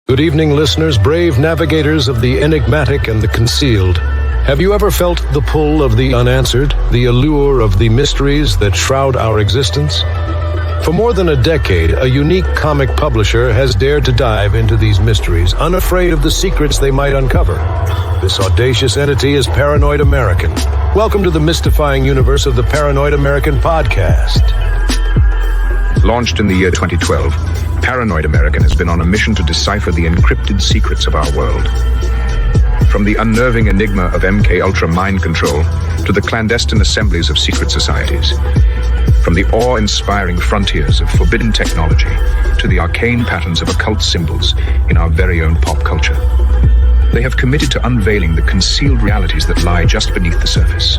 Good evening, listeners, brave navigators of the enigmatic and the concealed. Have you ever felt the pull of the unanswered, the allure of the mysteries that shroud our existence? For more than a decade, a unique comic publisher has dared to dive into these mysteries, unafraid of the secrets they might uncover. This audacious entity is Paranoid American. Welcome to the mystifying universe of the Paranoid American podcast. Launched in the year 2012, Paranoid American has been on a mission to decipher the encrypted secrets of our world. From the unnerving enigma of MK Ultra mind control to the clandestine assemblies of secret societies. From the awe-inspiring frontiers of forbidden technology to the arcane patterns of occult symbols in our very own pop culture. They have committed to unveiling the concealed realities that lie just beneath the surface.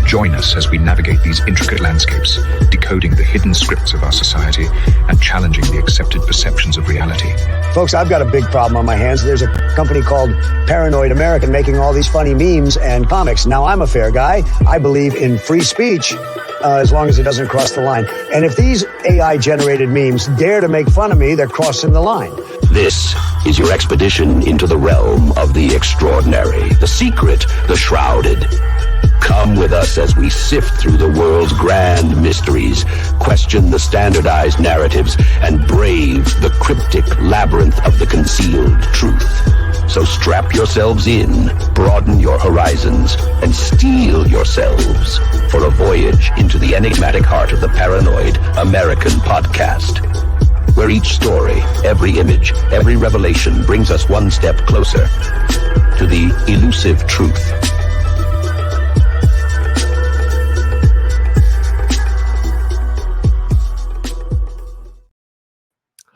Join us as we navigate these intricate landscapes, decoding the hidden scripts of our society and challenging the accepted perceptions of reality. Folks, I've got a big problem on my hands. There's a company called Paranoid American making all these funny memes and comics. Now, I'm a fair guy. I believe in free speech as long as it doesn't cross the line. And if these AI-generated memes dare to make fun of me, they're crossing the line. This is your expedition into the realm of the extraordinary, the secret, the shrouded. Come with us as we sift through the world's grand mysteries, question the standardized narratives, and brave the cryptic labyrinth of the concealed truth. So strap yourselves in, broaden your horizons, and steel yourselves for a voyage into the enigmatic heart of the Paranoid American podcast, where each story, every image, every revelation brings us one step closer to the elusive truth.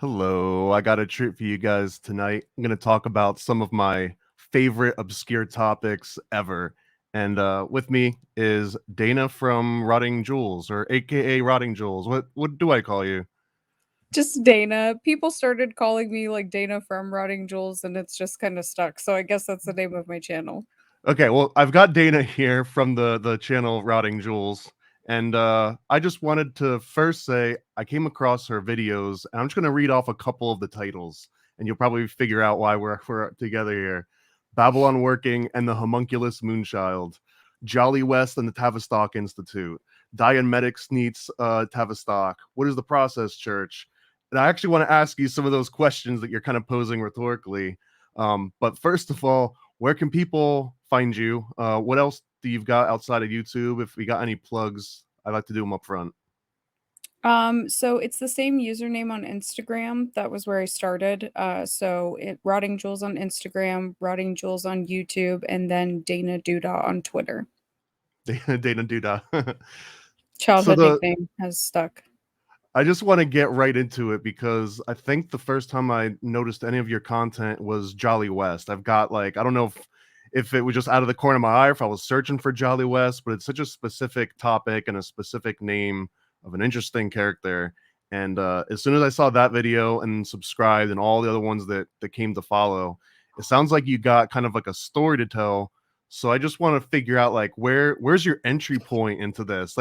Hello, I got a treat for you guys tonight. I'm going to talk about some of my favorite obscure topics ever. And with me is Dana from Rotting Jewels, or AKA Rotting Jewels. What do I call you? Just Dana. People started calling me like Dana from Rotting Jewels, and it's just kind of stuck. So I guess that's the name of my channel. Okay, well, I've got Dana here from the channel Rotting Jewels. And I just wanted to first say I came across her videos, and I'm just going to read off a couple of the titles, and you'll probably figure out why we're together here. Babylon Working and the Homunculus Moonchild, Jolly West and the Tavistock Institute, Dianetics Needs Tavistock, What is the Process Church? And I actually want to ask you some of those questions that you're kind of posing rhetorically. But first of all, where can people find you? What else do you've got outside of YouTube? If we got any plugs, I'd like to do them up front. So it's the same username on Instagram. That was where I started. Rotting Jewels on Instagram, Rotting Jewels on YouTube, and then Dana Duda on Twitter. Dana Duda. Childhood nickname has stuck. I just want to get right into it because I think the first time I noticed any of your content was Jolly West. I've got I don't know if it was just out of the corner of my eye, or if I was searching for Jolly West, but it's such a specific topic and a specific name of an interesting character. And as soon as I saw that video and subscribed and all the other ones that came to follow, it sounds like you got kind of like a story to tell. So I just want to figure out where's your entry point into this?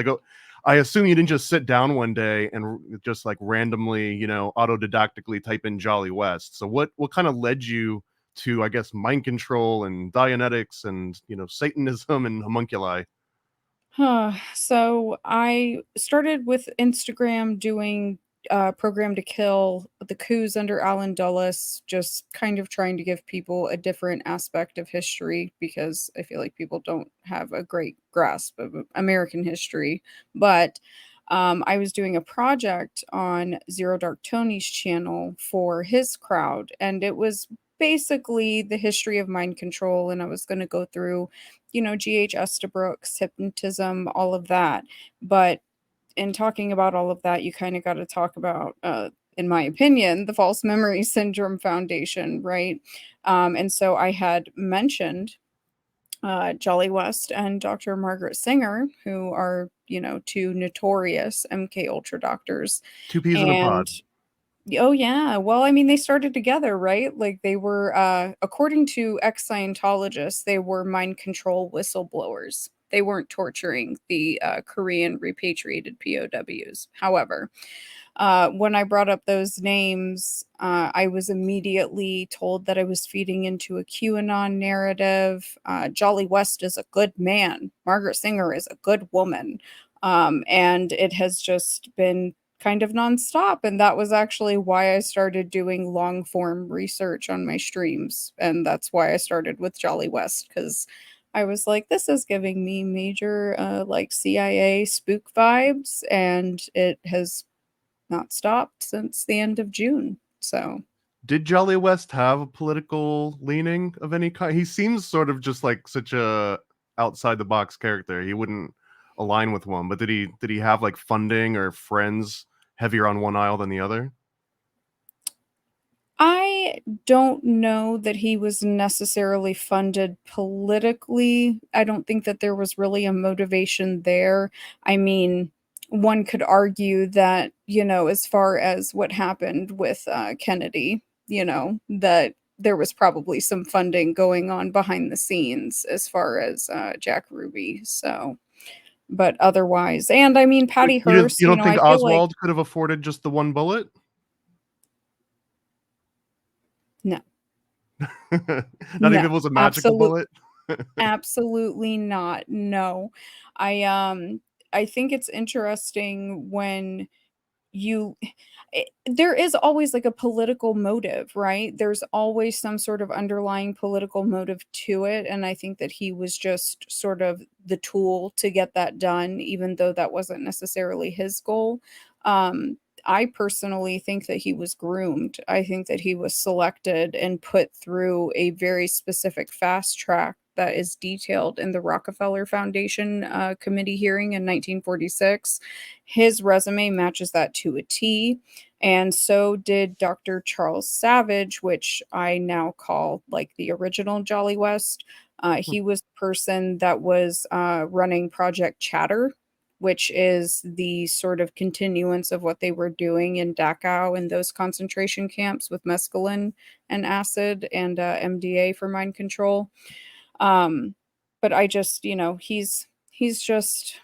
I assume you didn't just sit down one day and just randomly, autodidactically type in Jolly West. So what kind of led you to, I guess, mind control and Dianetics and, Satanism and homunculi? So I started with Instagram doing Program to Kill, the coups under Alan Dulles, just kind of trying to give people a different aspect of history, because I feel like people don't have a great grasp of American history. But I was doing a project on Zero Dark Tony's channel for his crowd, and it was basically the history of mind control, and I was going to go through, G.H. Estabrook's hypnotism, all of that. But in talking about all of that, you kind of got to talk about, in my opinion, the False Memory Syndrome Foundation, right? And so I had mentioned Jolly West and Dr. Margaret Singer, who are, two notorious MK Ultra doctors. Two peas in a pod. Oh, yeah. Well, I mean, they started together, right? They were, according to ex-Scientologists, they were mind control whistleblowers. They weren't torturing the Korean repatriated POWs. However, When I brought up those names, I was immediately told that I was feeding into a QAnon narrative. Jolly West is a good man. Margaret Singer is a good woman. And it has just been kind of nonstop. And that was actually why I started doing long form research on my streams. And that's why I started with Jolly West, because I was like, this is giving me major like CIA spook vibes, and it has not stopped since the end of June. So Did Jolly West have a political leaning of any kind? He seems sort of just like such a outside the box character. He wouldn't align with one, but did he have like funding or friends heavier on one aisle than the other? I don't know that he was necessarily funded politically. I don't think that there was really a motivation there. I mean, one could argue that, as far as what happened with Kennedy, that there was probably some funding going on behind the scenes as far as Jack Ruby. So, but otherwise, and I mean, Patty Hearst, You don't think I feel like Oswald could have afforded just the one bullet? no. Not even if No, it was a magical bullet? absolutely not. No. I think it's interesting when you there is always like a political motive, right? There's always some sort of underlying political motive to it, and I think that he was just sort of the tool to get that done, even though that wasn't necessarily his goal. Um, I personally think that he was groomed. I think that he was selected and put through a very specific fast track that is detailed in the Rockefeller Foundation committee hearing in 1946. His resume matches that to a T, and so did Dr. Charles Savage, which I now call like the original Jolly West. He was the person that was running Project Chatter, which is the sort of continuance of what they were doing in Dachau and those concentration camps with mescaline and acid and MDA for mind control. But I just, he's just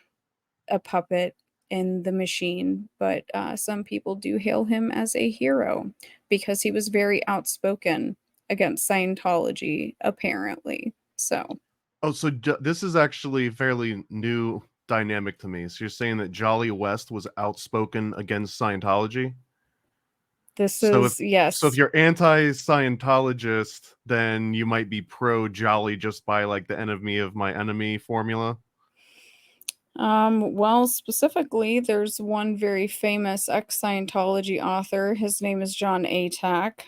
a puppet in the machine. But some people do hail him as a hero because he was very outspoken against Scientology, apparently. So Oh, so this is actually fairly new dynamic to me. So you're saying that Jolly West was outspoken against Scientology? this So is, if yes. you're anti-Scientologist, then you might be pro Jolly just by like the enemy of my enemy formula. Well, specifically, there's one very famous ex-Scientology author. His name is John Atack.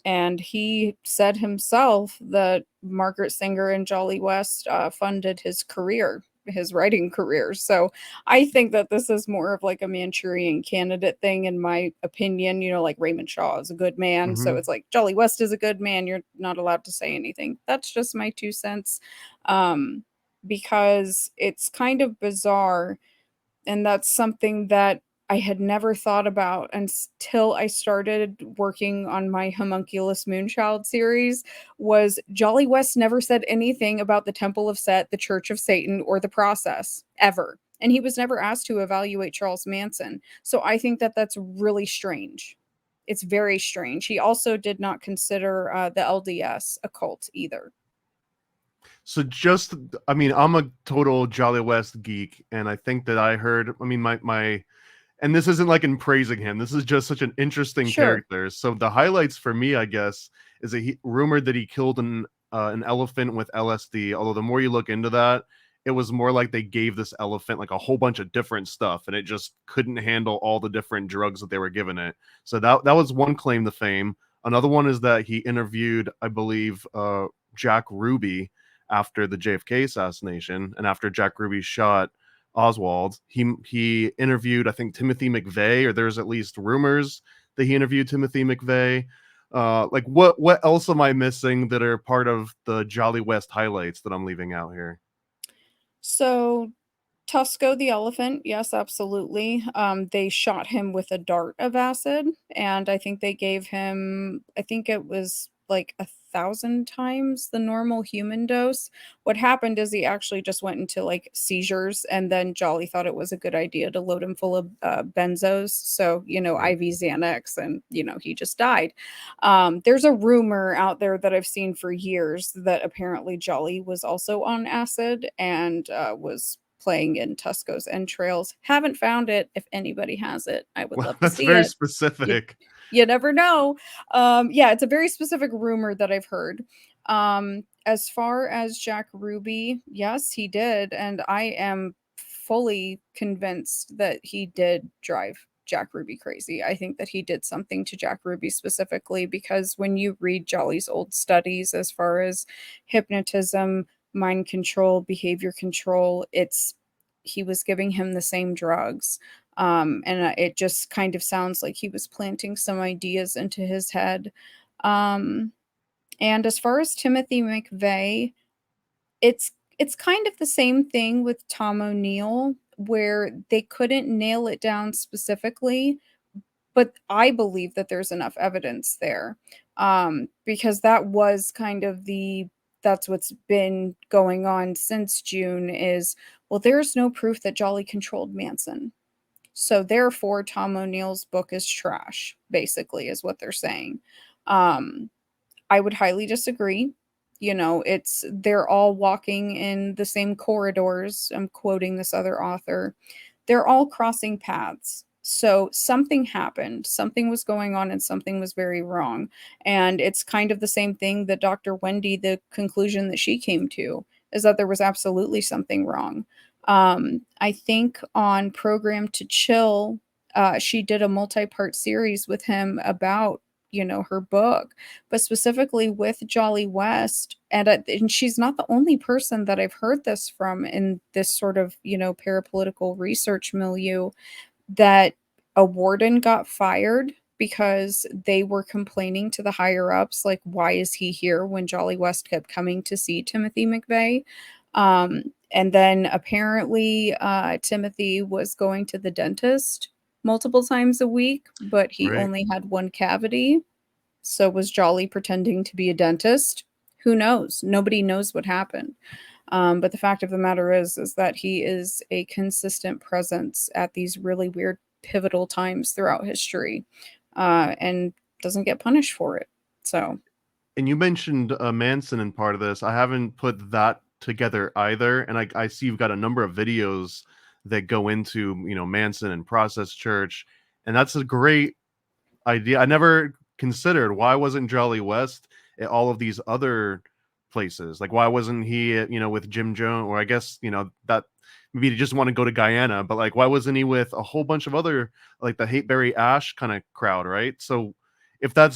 And he said himself that Margaret Singer and Jolly West funded his career, his writing career. So I think that this is more of like a Manchurian Candidate thing, in my opinion. Like Raymond Shaw is a good man. So Mhm. it's like Jolly West is a good man. You're not allowed to say anything. That's just my 2 cents. Because it's kind of bizarre, and that's something that I had never thought about until I started working on my Homunculus Moonchild series. Was Jolly West never said anything about the Temple of Set, the Church of Satan, or the process, ever. And he was never asked to evaluate Charles Manson. So I think that that's really strange. It's very strange. He also did not consider the LDS a cult either. So I mean, I'm a total Jolly West geek, and I think that I heard, I mean, and this isn't like in praising him. This is just such an interesting Sure. character. So the highlights for me, I guess, is that he rumored that he killed an elephant with LSD. Although the more you look into that, it was more like they gave this elephant like a whole bunch of different stuff, and it just couldn't handle all the different drugs that they were giving it. So that was one claim to fame. Another one is that he interviewed, I believe, Jack Ruby after the JFK assassination, and after Jack Ruby shot Oswald, he interviewed, I think, Timothy McVeigh, or there's at least rumors that he interviewed Timothy McVeigh. Like what else am I missing that are part of the Jolly West highlights that I'm leaving out here? So Tusco the elephant, yes, absolutely. They shot him with a dart of acid, and I think they gave him, I think it was like 1,000 times the normal human dose. What happened is he actually just went into like seizures, and then Jolly thought it was a good idea to load him full of benzos. So, IV Xanax, and, he just died. There's a rumor out there that I've seen for years that apparently Jolly was also on acid and was playing in Tusco's entrails. Haven't found it. If anybody has it, I would Well, love to that's see very it. specific. You never know. Yeah, it's a very specific rumor that I've heard. As far as Jack Ruby, yes, he did, and I am fully convinced that he did drive Jack Ruby crazy. I think that he did something to Jack Ruby specifically, because when you read Jolly's old studies as far as hypnotism, mind control, behavior control, he was giving him the same drugs. And it just kind of sounds like he was planting some ideas into his head. And as far as Timothy McVeigh, it's kind of the same thing with Tom O'Neill, where they couldn't nail it down specifically, but I believe that there's enough evidence there, because that was kind of that's what's been going on since June is, well, there's no proof that Jolly controlled Manson. So therefore, Tom O'Neill's book is trash, basically, is what they're saying. I would highly disagree. They're all walking in the same corridors. I'm quoting this other author. They're all crossing paths. So something happened, something was going on, and something was very wrong. And it's kind of the same thing that Dr. Wendy, the conclusion that she came to is that there was absolutely something wrong. I think on Program to Chill, she did a multi-part series with him about, her book, but specifically with Jolly West. And she's not the only person that I've heard this from in this sort of, parapolitical research milieu, that a warden got fired because they were complaining to the higher ups, like, why is he here, when Jolly West kept coming to see Timothy McVeigh. And then apparently Timothy was going to the dentist multiple times a week, but he only had one cavity. So was Jolly pretending to be a dentist? Who knows? Nobody knows what happened. But the fact of the matter is that he is a consistent presence at these really weird pivotal times throughout history, and doesn't get punished for it. So. And you mentioned Manson in part of this. I haven't put that together either, and I see you've got a number of videos that go into Manson and Process Church, and that's a great idea. I never considered, why wasn't Jolly West at all of these other places? Like, why wasn't he at, with Jim Jones, or I guess that maybe he just want to go to Guyana, but like, why wasn't he with a whole bunch of other, like the Hateberry Ash kind of crowd, right? So if that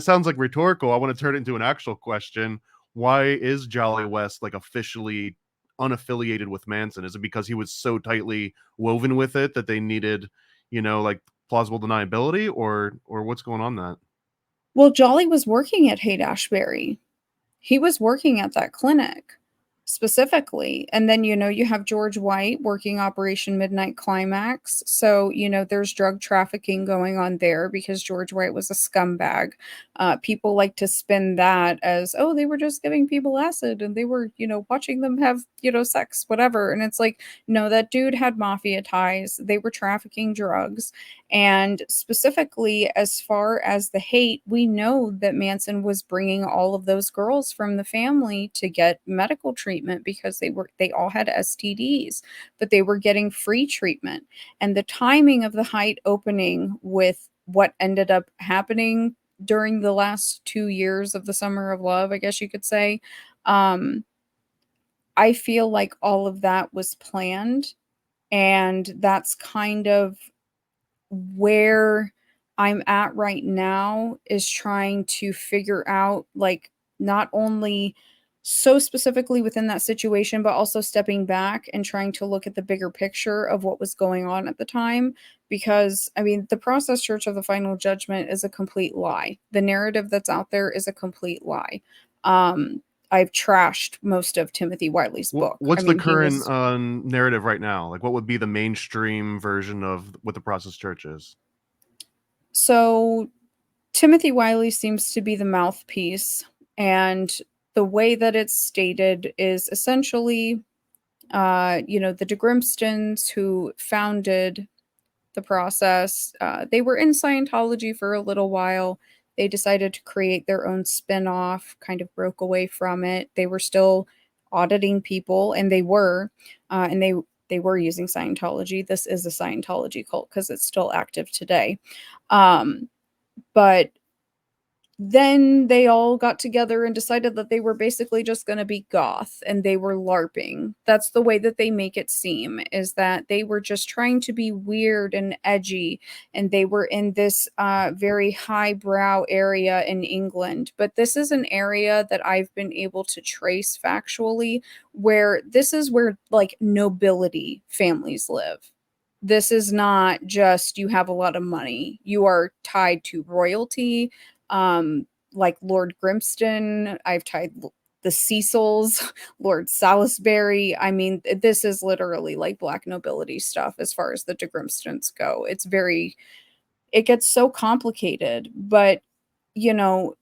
sounds like rhetorical, I want to turn it into an actual question. Why is Jolly West like officially unaffiliated with Manson? Is it because he was so tightly woven with it that they needed, like plausible deniability, or what's going on that? Well, Jolly was working at Haight-Ashbury. He was working at that clinic specifically. And then, you have George White working Operation Midnight Climax. So, there's drug trafficking going on there because George White was a scumbag. People like to spin that as, oh, they were just giving people acid and they were, watching them have, sex, whatever. And it's like, no, that dude had mafia ties. They were trafficking drugs. And specifically, as far as the hate, we know that Manson was bringing all of those girls from the family to get medical treatment because they all had STDs, but they were getting free treatment. And the timing of the Haight opening with what ended up happening during the last 2 years of the Summer of Love, I guess you could say, I feel like all of that was planned, and that's kind of where I'm at right now, is trying to figure out, like, not only so specifically within that situation, but also stepping back and trying to look at the bigger picture of what was going on at the time. Because, I mean, the Process Church of the Final Judgment is a complete lie. The narrative that's out there is a complete lie. I've trashed most of Timothy Wiley's book. What's the current narrative right now? Like, what would be the mainstream version of what the Process Church is? So Timothy Wiley seems to be the mouthpiece, and the way that it's stated is essentially, the de Grimstons who founded the process, they were in Scientology for a little while. They decided to create their own spin-off, kind of broke away from it. They were still auditing people, and they were using Scientology. This is a Scientology cult because it's still active today. But then they all got together and decided that they were basically just going to be goth, and they were LARPing. That's the way that they make it seem, is that they were just trying to be weird and edgy, and they were in this very highbrow area in England. But this is an area that I've been able to trace factually, where this is where like nobility families live. This is not just you have a lot of money. You are tied to royalty. Like Lord Grimston, I've tied the Cecils, Lord Salisbury. I mean, this is literally like black nobility stuff as far as the de Grimstons go. It gets so complicated, but the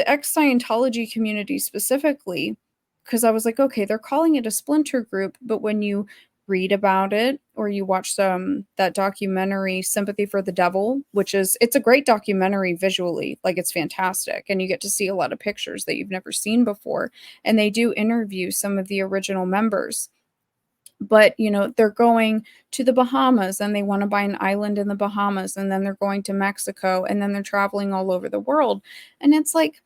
ex-Scientology community specifically, because I was like, okay, they're calling it a splinter group, but when you read about it or you watch that documentary Sympathy for the Devil, it's a great documentary visually, like it's fantastic, and you get to see a lot of pictures that you've never seen before, and they do interview some of the original members. But they're going to the Bahamas, and they want to buy an island in the Bahamas, and then they're going to Mexico, and then they're traveling all over the world, and it's like,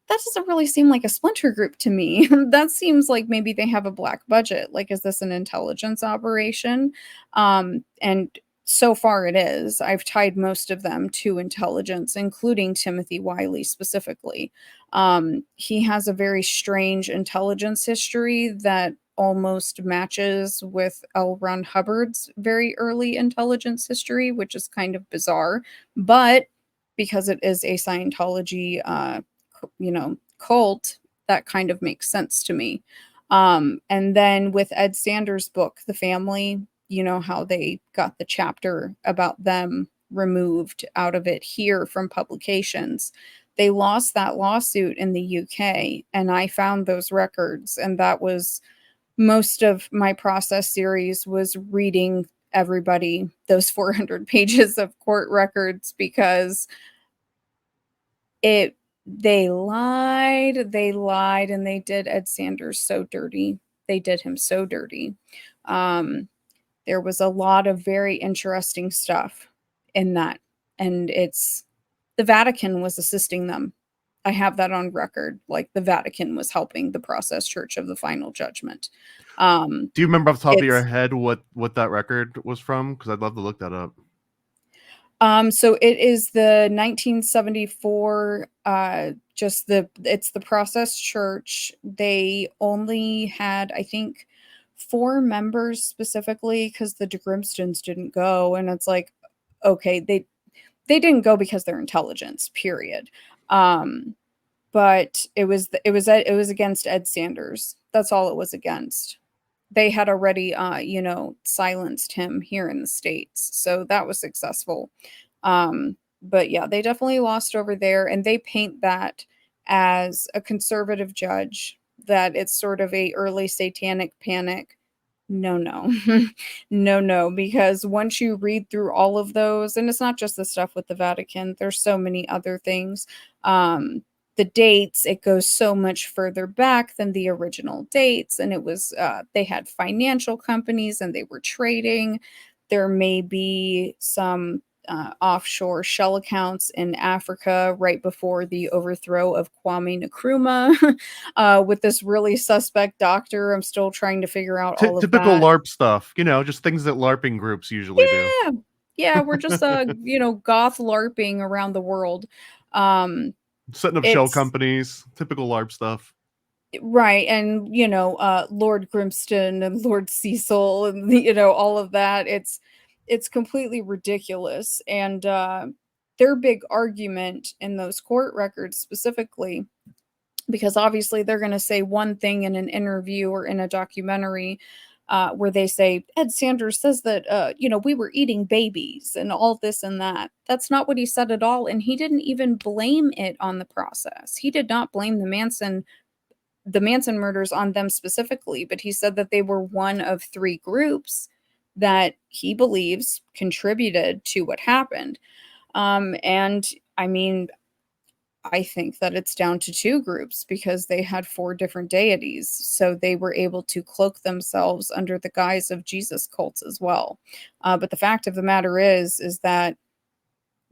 that doesn't really seem like a splinter group to me. That seems like maybe they have a black budget. Like, is this an intelligence operation? And so far it is. I've tied most of them to intelligence, including Timothy Wiley specifically. He has a very strange intelligence history that almost matches with L. Ron Hubbard's very early intelligence history, which is kind of bizarre. But because it is a Scientology cult, that kind of makes sense to me. And then with Ed Sanders' book, The Family, how they got the chapter about them removed out of it here from publications. They lost that lawsuit in the UK, and I found those records, and that was most of my process series, was reading everybody those 400 pages of court records, because they lied, and they did Ed Sanders so dirty. They did him so dirty. There was a lot of very interesting stuff in that. And the Vatican was assisting them. I have that on record. Like, the Vatican was helping the Process Church of the Final Judgment. Do you remember off the top of your head what that record was from? Because I'd love to look that up. So it is the 1974, it's the Process Church. They only had, I think, 4 members specifically, because the de Grimstons didn't go. And it's like, okay, they didn't go because they're intelligence, period. But it was against Ed Sanders. That's all it was against. They had already, silenced him here in the States. So that was successful. But yeah, they definitely lost over there. And they paint that as a conservative judge, that it's sort of a early satanic panic. No. No, because once you read through all of those, and it's not just the stuff with the Vatican, there's so many other things. The dates, it goes so much further back than the original dates. And it was, they had financial companies and they were trading. There may be some offshore shell accounts in Africa right before the overthrow of Kwame Nkrumah, with this really suspect doctor. I'm still trying to figure out all of that. Typical LARP stuff, just things that LARPing groups usually do. Yeah, we're just, goth LARPing around the world. Setting up shell companies, typical LARP stuff. Right. And, Lord Grimston and Lord Cecil and, all of that. It's completely ridiculous. And their big argument in those court records specifically, because obviously they're going to say one thing in an interview or in a documentary, where they say Ed Sanders says that we were eating babies and all this and that. That's not what he said at all, and he didn't even blame it on the process. He did not blame the Manson murders on them specifically, but he said that they were one of 3 groups that he believes contributed to what happened. And I mean, I think that it's down to 2 groups because they had 4 different deities. So they were able to cloak themselves under the guise of Jesus cults as well. But the fact of the matter is that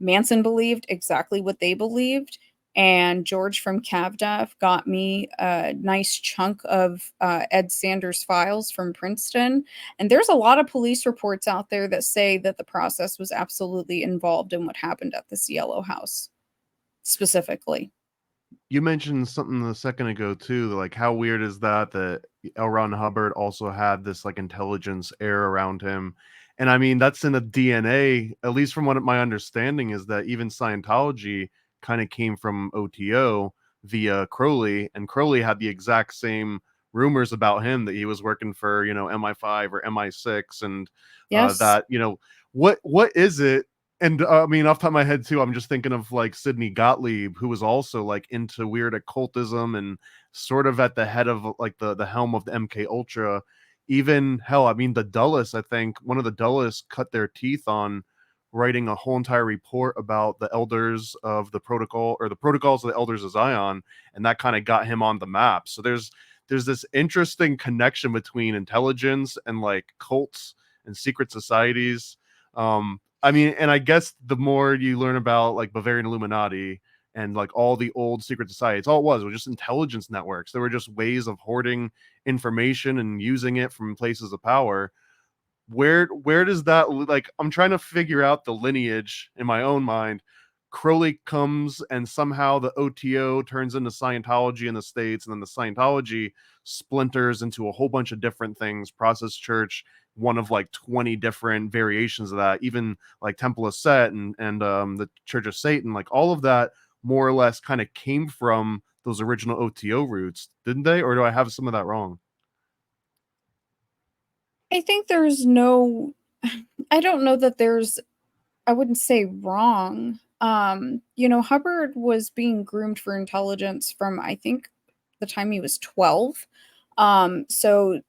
Manson believed exactly what they believed. And George from CavDev got me a nice chunk of Ed Sanders files from Princeton. And there's a lot of police reports out there that say that the process was absolutely involved in what happened at this Yellow House. Specifically, you mentioned something a second ago too, like how weird is that L. Ron Hubbard also had this like intelligence air around him. And I mean, that's in the DNA, at least from what my understanding is, that even Scientology kind of came from OTO via Crowley, and Crowley had the exact same rumors about him, that he was working for MI5 or MI6, and yes, that what is it. And I mean, off the top of my head too, I'm just thinking of like Sidney Gottlieb, who was also like into weird occultism and sort of at the head of like the helm of the MK Ultra. Even hell, I mean, the Dulles, I think one of the Dulles cut their teeth on writing a whole entire report about the elders of the protocol, or the protocols of the elders of Zion, and that kind of got him on the map. So there's this interesting connection between intelligence and like cults and secret societies. I mean, and I guess the more you learn about like Bavarian Illuminati and like all the old secret societies, all it was just intelligence networks. There were just ways of hoarding information and using it from places of power. Where does that, like, I'm trying to figure out the lineage in my own mind. Crowley comes and somehow the OTO turns into Scientology in the States, and then the Scientology splinters into a whole bunch of different things. Process Church, one of like 20 different variations of that, even like Temple of Set and the Church of Satan, like all of that more or less kind of came from those original OTO roots, didn't they? Or do I have some of that wrong? I think I don't know that I wouldn't say wrong. Hubbard was being groomed for intelligence from, I think, the time he was 12. So,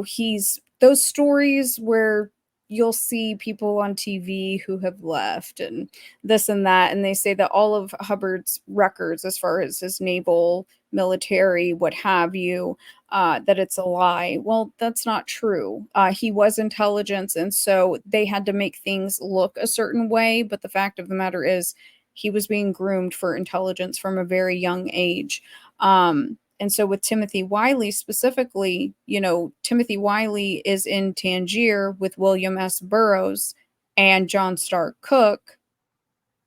he's those stories where you'll see people on TV who have left and this and that, and they say that all of Hubbard's records, as far as his naval, military, what have you, that it's a lie. Well, that's not true. He was intelligence, and so they had to make things look a certain way, but the fact of the matter is he was being groomed for intelligence from a very young age. And so with Timothy Wiley specifically, Timothy Wiley is in Tangier with William S. Burroughs and John Stark Cook.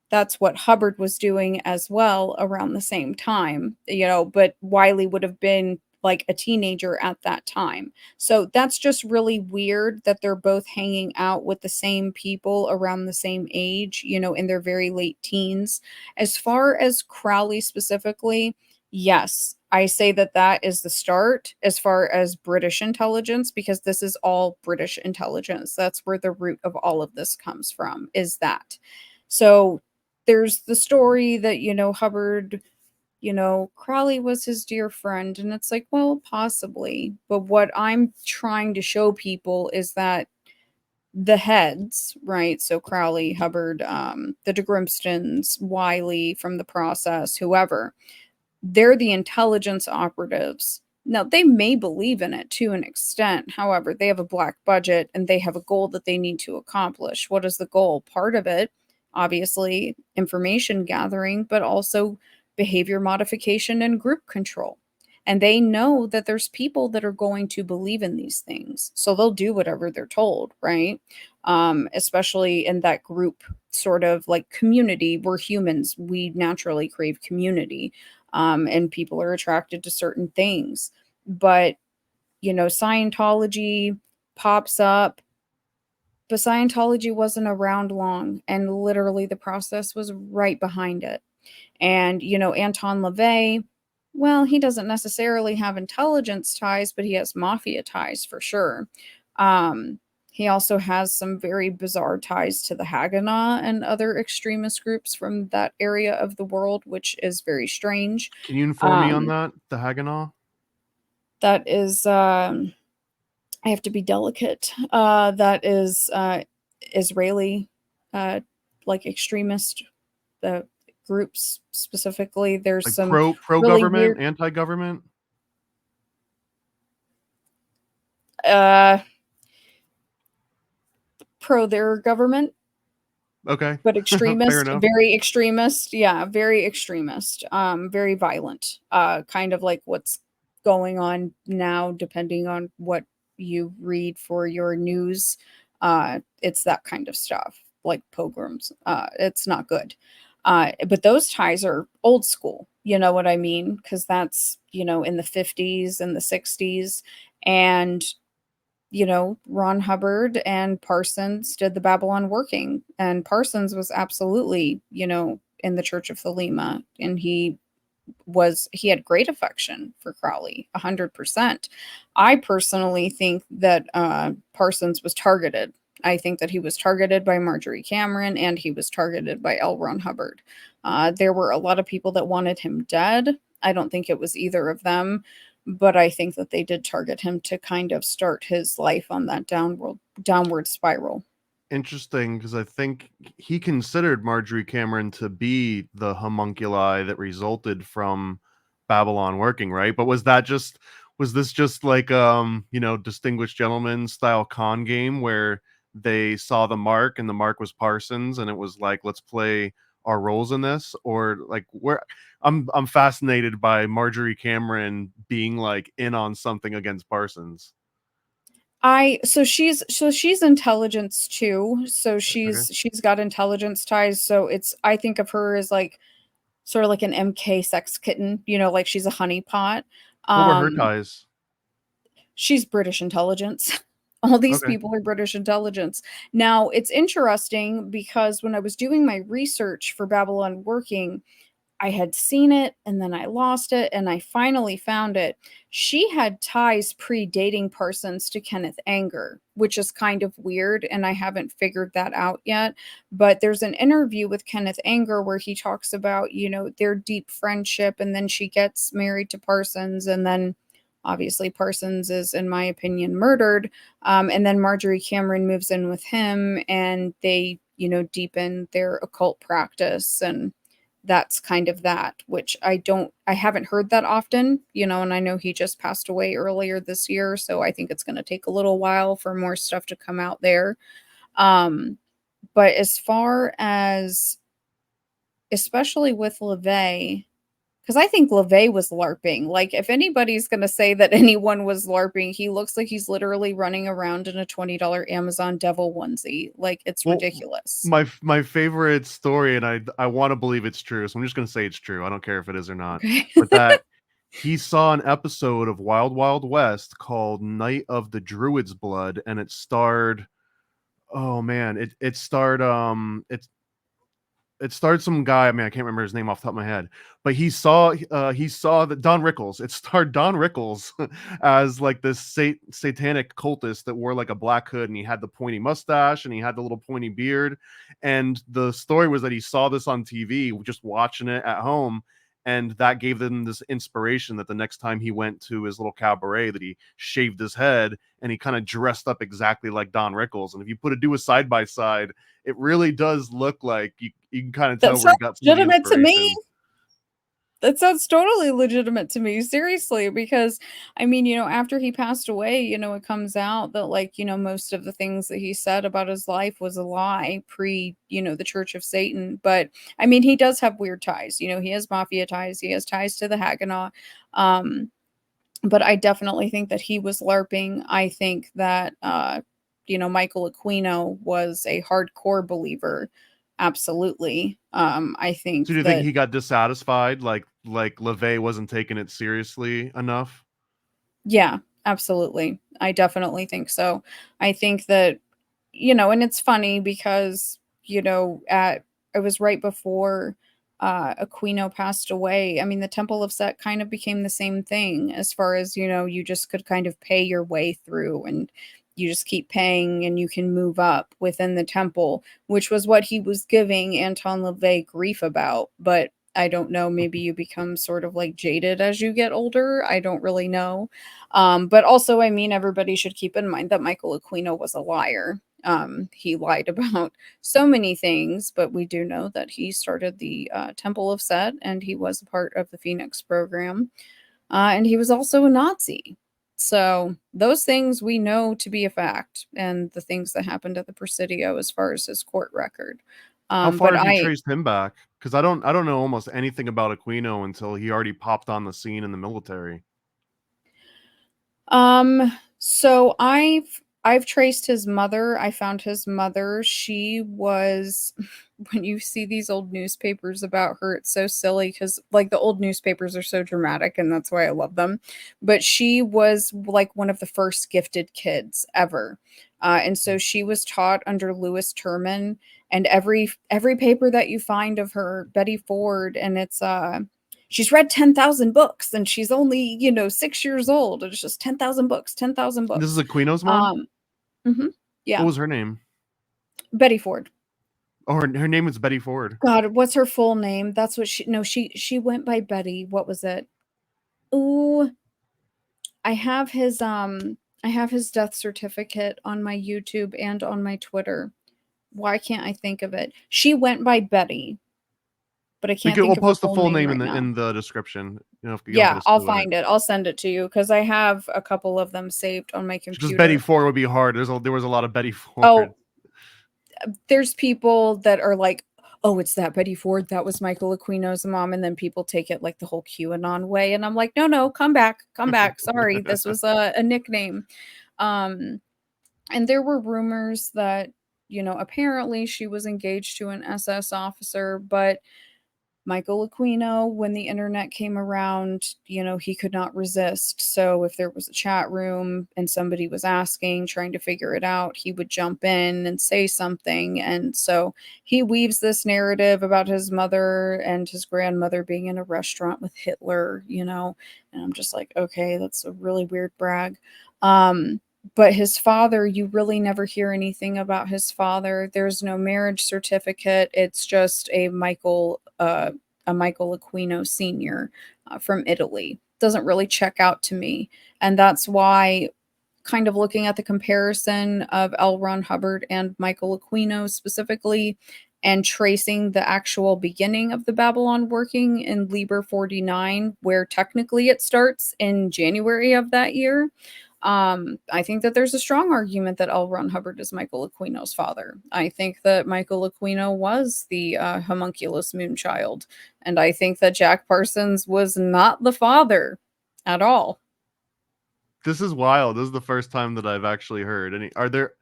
That's what Hubbard was doing as well around the same time, but Wiley would have been like a teenager at that time. So that's just really weird that they're both hanging out with the same people around the same age, in their very late teens. As far as Crowley specifically, yes, I say that is the start as far as British intelligence, because this is all British intelligence. That's where the root of all of this comes from, is that. So there's the story that, Hubbard, Crowley was his dear friend. And it's like, well, possibly. But what I'm trying to show people is that the heads, right? So Crowley, Hubbard, the de Grimstons, Wiley from the process, whoever, they're the intelligence operatives. Now, they may believe in it to an extent. However, they have a black budget and they have a goal that they need to accomplish. What is the goal? Part of it, obviously, information gathering, but also behavior modification and group control. And they know that there's people that are going to believe in these things. So they'll do whatever they're told, right? Especially in that group sort of like community. We're humans. We naturally crave community. And people are attracted to certain things. But, Scientology pops up. But Scientology wasn't around long. And literally the process was right behind it. And, Anton LaVey, well, he doesn't necessarily have intelligence ties, but he has mafia ties for sure. He also has some very bizarre ties to the Haganah and other extremist groups from that area of the world, which is very strange. Can you inform me on that? The Haganah? That is, I have to be delicate. That is Israeli, like extremist groups specifically. There's Like some pro really government, weird, anti-government? uh, pro their government, Okay. but Fair extremist, enough. very extremist. Yeah, very extremist. Very violent. Kind of like what's going on now, depending on what you read for your news. It's that kind of stuff, like pogroms. It's not good. But those ties are old school. You know what I mean? Because that's, in the 50s and the 60s. And Ron Hubbard and Parsons did the Babylon working, and Parsons was absolutely, in the Church of Thelema, and he had great affection for Crowley, 100%. I personally think that Parsons was targeted. I think that he was targeted by Marjorie Cameron, and he was targeted by L. Ron Hubbard. There were a lot of people that wanted him dead. I don't think it was either of them, but I think that they did target him to kind of start his life on that downward spiral. Interesting, because I think he considered Marjorie Cameron to be the homunculi that resulted from Babylon working, right? But was this just like distinguished gentleman style con game where they saw the mark and the mark was Parsons and it was like, let's play our roles in this? Or like, where I'm fascinated by Marjorie Cameron being like in on something against Parsons. So she's intelligence too. So Okay. she's got intelligence ties. So I think of her as like sort of like an MK sex kitten, like she's a honeypot. What were her Um, ties? she's British intelligence. All these Okay. people are British intelligence. Now, it's interesting because when I was doing my research for Babylon Working, I had seen it and then I lost it and I finally found it. She had ties predating Parsons to Kenneth Anger, which is kind of weird and I haven't figured that out yet. But there's an interview with Kenneth Anger where he talks about, their deep friendship, and then she gets married to Parsons, and then obviously Parsons is, in my opinion, murdered. And then Marjorie Cameron moves in with him and they, deepen their occult practice, and that's kind of that, which I haven't heard that often, and I know he just passed away earlier this year, so I think it's going to take a little while for more stuff to come out there. But as far as, especially with LaVey, because I think LaVey was LARPing. Like, if anybody's going to say that anyone was LARPing, he looks like he's literally running around in a $20 Amazon devil onesie. Like, it's ridiculous. My favorite story, and I want to believe it's true, so I'm just going to say it's true. I don't care if it is or not. Okay. But that he saw an episode of Wild Wild West called Night of the Druid's Blood, and it starred, oh man, it starred it starred some guy. I mean, I can't remember his name off the top of my head, but he saw that Don Rickles. It starred Don Rickles as like this satanic cultist that wore like a black hood, and he had the pointy mustache and he had the little pointy beard. And the story was that he saw this on TV, just watching it at home, and that gave them this inspiration that the next time he went to his little cabaret, that he shaved his head and he kind of dressed up exactly like Don Rickles. And if you do a side by side, it really does look like you can kind of tell That where he sounds got some of the legitimate to me. inspiration. That sounds totally legitimate to me, seriously, because I mean, after he passed away, it comes out that like, most of the things that he said about his life was a lie pre, the Church of Satan. But I mean, he does have weird ties. He has mafia ties, he has ties to the Haganah. But I definitely think that he was LARPing. I think that Michael Aquino was a hardcore believer. Absolutely. I think So do you think that, he got dissatisfied, like LaVey wasn't taking it seriously enough? yeah, absolutely. I definitely think so. I think that, and it's funny because, it was right before Aquino passed away. I mean, the Temple of Set kind of became the same thing, as far as, you just could kind of pay your way through, and you just keep paying and you can move up within the temple, which was what he was giving Anton LaVey grief about. But I don't know, maybe you become sort of like jaded as you get older. I don't really know. But also, I mean, everybody should keep in mind that Michael Aquino was a liar. He lied about so many things, but we do know that he started the Temple of Set, and he was a part of the Phoenix program. And he was also a Nazi. So those things we know to be a fact, and the things that happened at the Presidio as far as his court record. How far But have you traced him back? Because I don't know almost anything about Aquino until he already popped on the scene in the military. So I've traced his mother. I found his mother. She was, when you see these old newspapers about her, it's so silly because like the old newspapers are so dramatic and that's why I love them. But she was like one of the first gifted kids ever. And so she was taught under Louis Terman, and every paper that you find of her, Betty Ford, and it's she's read 10,000 books and she's only, 6 years old. It's just 10,000 books, 10,000 books. This is Aquino's mom? Yeah. What was her name? Betty Ford. Oh, her name is Betty Ford. God, what's her full name? That's what she went by Betty. What was it? Ooh, I have his death certificate on my YouTube and on my Twitter. Why can't I think of it? She went by Betty, but I can't think We'll of her post the full full name right in the description. Yeah, I'll find it. I'll send it to you because I have a couple of them saved on my computer. Just Betty Ford would be hard. There was a lot of Betty Ford. Oh, there's people that are like, oh, it's that Betty Ford. That was Michael Aquino's mom. And then people take it like the whole QAnon way. And I'm like, no, come back. Sorry, this was a nickname. And there were rumors that, apparently she was engaged to an SS officer, but Michael Aquino, when the internet came around, he could not resist. So if there was a chat room and somebody was asking, trying to figure it out, he would jump in and say something. And so he weaves this narrative about his mother and his grandmother being in a restaurant with Hitler, and I'm just like, okay, that's a really weird brag. But his father, you really never hear anything about his father. There's no marriage certificate. It's just a Michael Aquino Sr. From Italy. Doesn't really check out to me. And that's why, kind of looking at the comparison of L. Ron Hubbard and Michael Aquino specifically, and tracing the actual beginning of the Babylon working in Liber 49, where technically it starts in January of that year. I think that there's a strong argument that L. Ron Hubbard is Michael Aquino's father. I think that Michael Aquino was the homunculus moon child. And I think that Jack Parsons was not the father at all. This is wild. This is the first time that I've actually heard. Are there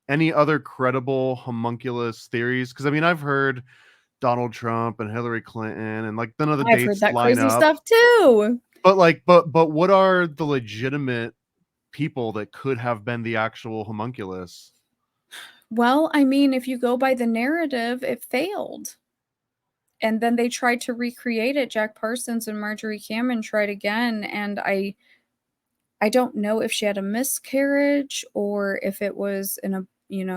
any other credible homunculus theories? Because I've heard Donald Trump and Hillary Clinton, and like none of the I've dates heard that line crazy up. stuff too. But what are the legitimate people that could have been the actual homunculus? Well, if you go by the narrative, it failed. And then they tried to recreate it. Jack Parsons and Marjorie Cameron tried again. And I don't know if she had a miscarriage or if it was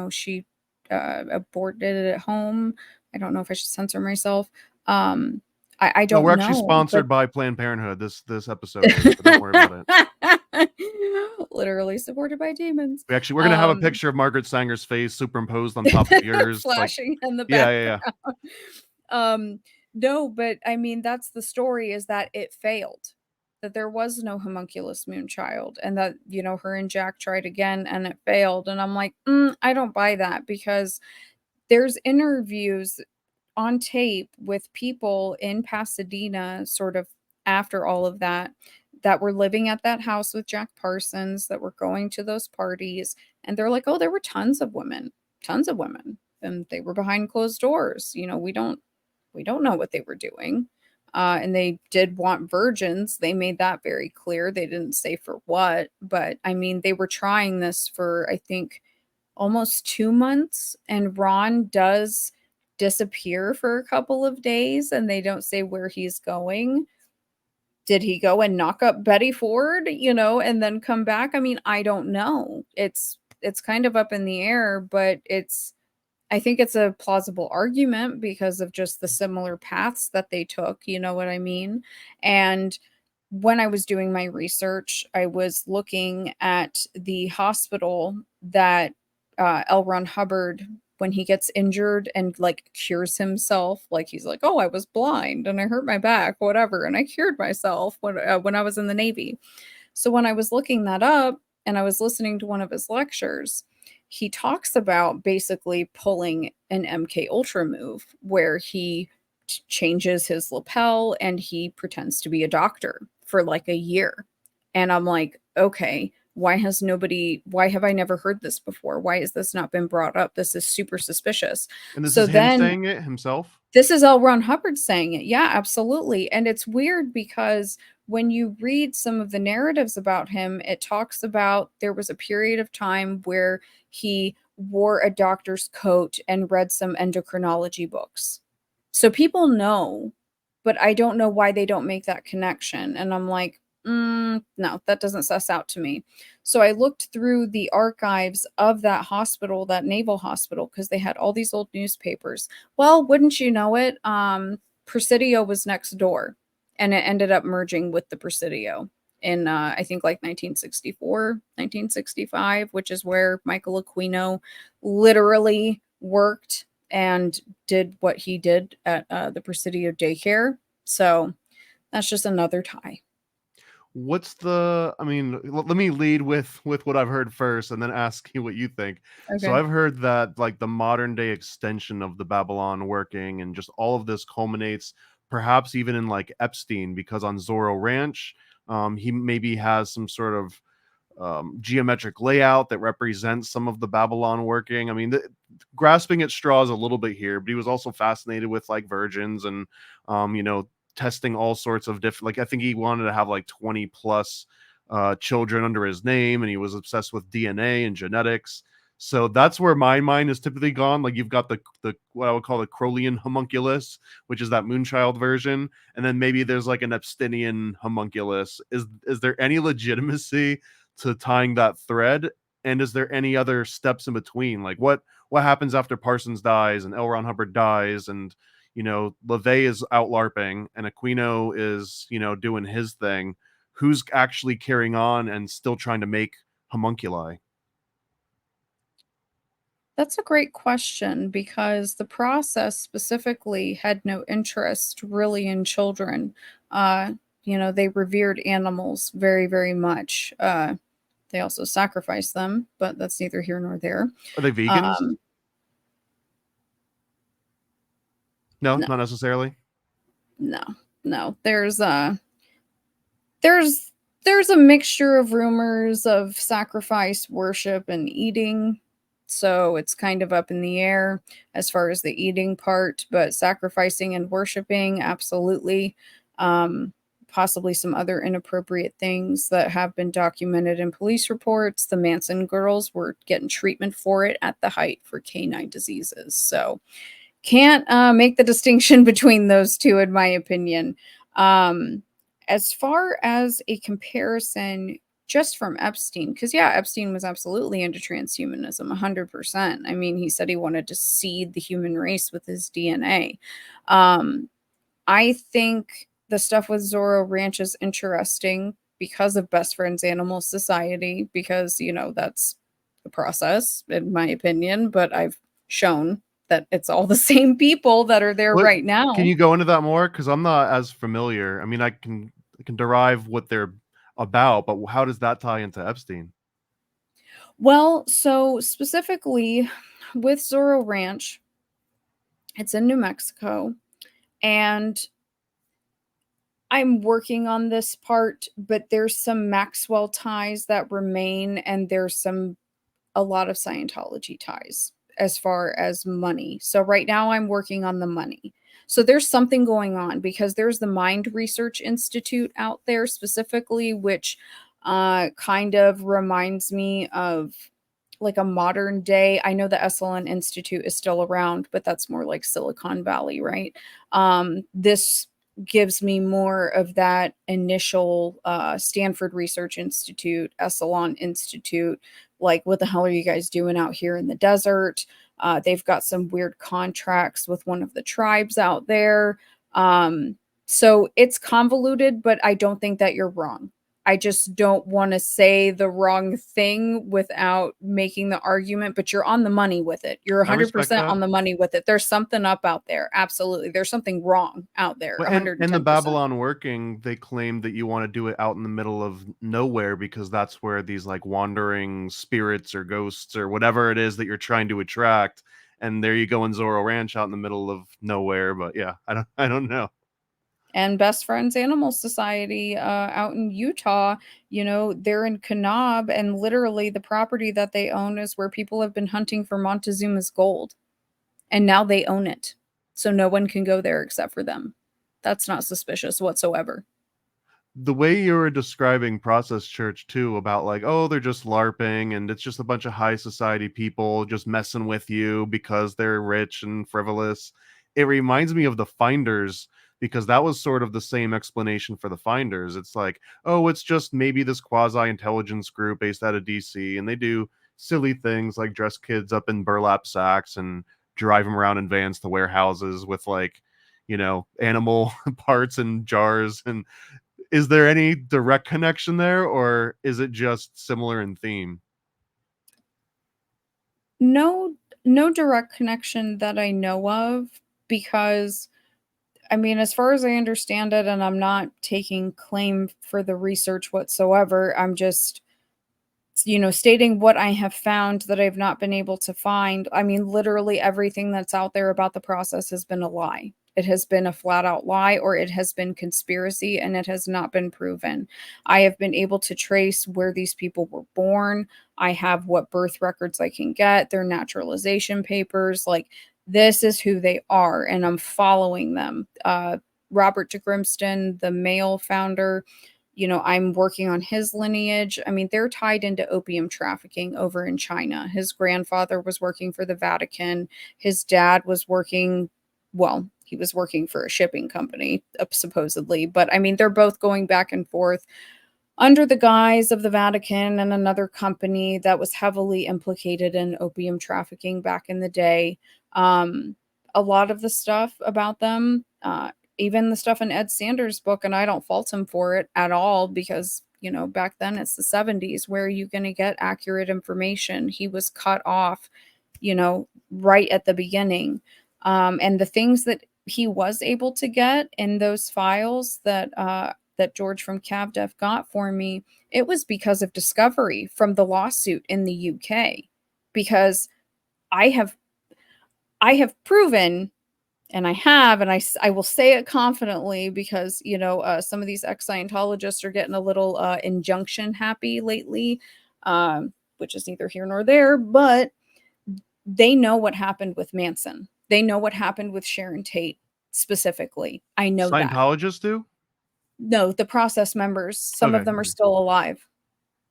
she aborted it at home. I don't know if I should censor myself. I don't know. We're actually sponsored by Planned Parenthood. This episode is, so don't worry about it. Literally supported by demons. We're gonna have a picture of Margaret Sanger's face superimposed on top of yours, flashing in the background. Yeah. No, but that's the story, is that it failed. That there was no homunculus moon child, and that her and Jack tried again and it failed. And I'm like, I don't buy that, because there's interviews on tape with people in Pasadena sort of after all of that were living at that house with Jack Parsons, that were going to those parties, and they're like, oh, there were tons of women, and they were behind closed doors. We don't know what they were doing. And they did want virgins. They made that very clear. They didn't say for what, but they were trying this for, I think, almost 2 months. And Ron does disappear for a couple of days, and they don't say where he's going. Did he go and knock up Betty Ford, and then come back? I don't know. It's it's kind of up in the air, but I think it's a plausible argument because of just the similar paths that they took, you know what I mean? And when I was doing my research, I was looking at the hospital that L. Ron Hubbard, when he gets injured and like cures himself, like he's like, oh, I was blind and I hurt my back, whatever, and I cured myself when I was in the Navy. So when I was looking that up and I was listening to one of his lectures, he talks about basically pulling an MK Ultra move where he changes his lapel and he pretends to be a doctor for like a year. And I'm like, okay, why have I never heard this before? Why has this not been brought up? This is super suspicious. And this So is him then saying it himself? this is L. Ron Hubbard saying it. Yeah, absolutely. And it's weird because when you read some of the narratives about him, it talks about there was a period of time where he wore a doctor's coat and read some endocrinology books. So people know, but I don't know why they don't make that connection. And I'm like, no, that doesn't suss out to me. So I looked through the archives of that hospital, that naval hospital, because they had all these old newspapers. Well, wouldn't you know it? Presidio was next door, and it ended up merging with the Presidio in, I think, like 1964, 1965, which is where Michael Aquino literally worked and did what he did at the Presidio daycare. So that's just another tie. I mean, let me lead with what I've heard first and then ask you what you think. So Okay. I've heard that like the modern day extension of the Babylon working and just all of this culminates perhaps even in like Epstein, because on Zorro Ranch, he maybe has some sort of geometric layout that represents some of the Babylon working. I mean, grasping at straws a little bit here, but he was also fascinated with like virgins and, testing all sorts of different, like, I think he wanted to have like 20 plus children under his name, and he was obsessed with DNA and genetics. So that's where my mind is typically gone. Like you've got the what I would call the Crowleyan homunculus, which is that Moonchild version, and then maybe there's like an Epsteinian homunculus. Is there any legitimacy to tying that thread? And is there any other steps in between? Like what happens after Parsons dies and L. Ron Hubbard dies and LaVey is out LARPing and Aquino is, doing his thing? Who's actually carrying on and still trying to make homunculi? That's a great question because the process specifically had no interest really in children. They revered animals very, very much. They also sacrificed them, but that's neither here nor there. Are they vegans? Um, No, no, not necessarily. no, no. There's a mixture of rumors of sacrifice, worship, and eating. So it's kind of up in the air as far as the eating part, but sacrificing and worshiping, absolutely. Possibly some other inappropriate things that have been documented in police reports. The Manson girls were getting treatment for it at the height for canine diseases. So can't make the distinction between those two, in my opinion. As far as a comparison, just from Epstein, because yeah, Epstein was absolutely into transhumanism, 100%. I mean, he said he wanted to seed the human race with his DNA. I think the stuff with Zorro Ranch is interesting because of Best Friends Animal Society, because, that's the process, in my opinion, but I've shown that it's all the same people that are there right now. Can you go into that more? Because I'm not as familiar. I mean, I can derive what they're about, but how does that tie into Epstein? Well, so specifically with Zorro Ranch, it's in New Mexico, and I'm working on this part, but there's some Maxwell ties that remain, and there's a lot of Scientology ties as far as money. So right now I'm working on the money. So there's something going on because there's the Mind Research Institute out there specifically, which kind of reminds me of like a modern day. I know the Esalen Institute is still around, but that's more like Silicon Valley, right? This gives me more of that initial Stanford Research Institute, Esalen Institute, like, what the hell are you guys doing out here in the desert? They've got some weird contracts with one of the tribes out there. So it's convoluted, but I don't think that you're wrong. I just don't want to say the wrong thing without making the argument, but you're on the money with it. You're I respect 100% that. on the money with it. There's something up out there. Absolutely. There's something wrong out there. Well, 110%. and the Babylon working, they claim that you want to do it out in the middle of nowhere because that's where these like wandering spirits or ghosts or whatever it is that you're trying to attract. And there you go in Zorro Ranch out in the middle of nowhere. But yeah, I don't know. And Best Friends Animal Society out in Utah, they're in Kanab, and literally the property that they own is where people have been hunting for Montezuma's gold. And now they own it. So no one can go there except for them. That's not suspicious whatsoever. The way you were describing Process Church too, about like, oh, they're just LARPing and it's just a bunch of high society people just messing with you because they're rich and frivolous. It reminds me of the Finders, because that was sort of the same explanation for the Finders. It's like, oh, it's just maybe this quasi-intelligence group based out of DC, and they do silly things like dress kids up in burlap sacks and drive them around in vans to warehouses with like, animal parts and jars. And is there any direct connection there, or is it just similar in theme? No direct connection that I know of, because I mean, as far as I understand it, and I'm not taking claim for the research whatsoever, I'm just, stating what I have found that I've not been able to find. I mean, literally everything that's out there about the process has been a lie. It has been a flat out lie, or it has been conspiracy, and it has not been proven. I have been able to trace where these people were born. I have what birth records I can get, their naturalization papers. Like, this is who they are, and I'm following them. Robert de Grimston, the male founder, I'm working on his lineage. I mean, they're tied into opium trafficking over in China. His grandfather was working for the Vatican. His dad was working, well, he was working for a shipping company, supposedly. But I mean, they're both going back and forth under the guise of the Vatican and another company that was heavily implicated in opium trafficking back in the day. A lot of the stuff about them, even the stuff in Ed Sanders' book, and I don't fault him for it at all, because, back then it's the 70s. Where are you going to get accurate information? He was cut off, right at the beginning. And the things that he was able to get in those files that George from CavDev got for me, it was because of discovery from the lawsuit in the UK. Because I have proven, and I will say it confidently, because, some of these ex-Scientologists are getting a little injunction happy lately, which is neither here nor there, but they know what happened with Manson. They know what happened with Sharon Tate specifically. I know that. Scientologists do? No, the process members, some of them are still alive.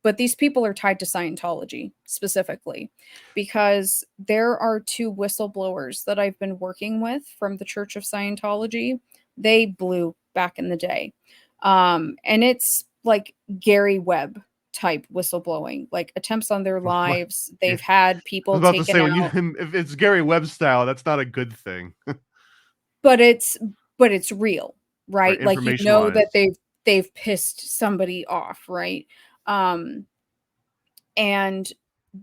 But these people are tied to Scientology specifically, because there are two whistleblowers that I've been working with from the Church of Scientology. They blew back in the day. And it's like Gary Webb type whistleblowing, like attempts on their lives. They've had people I was about taken to say, out. if it's Gary Webb style, that's not a good thing. But it's real, right? Like, information-wise. that they've pissed somebody off, right? And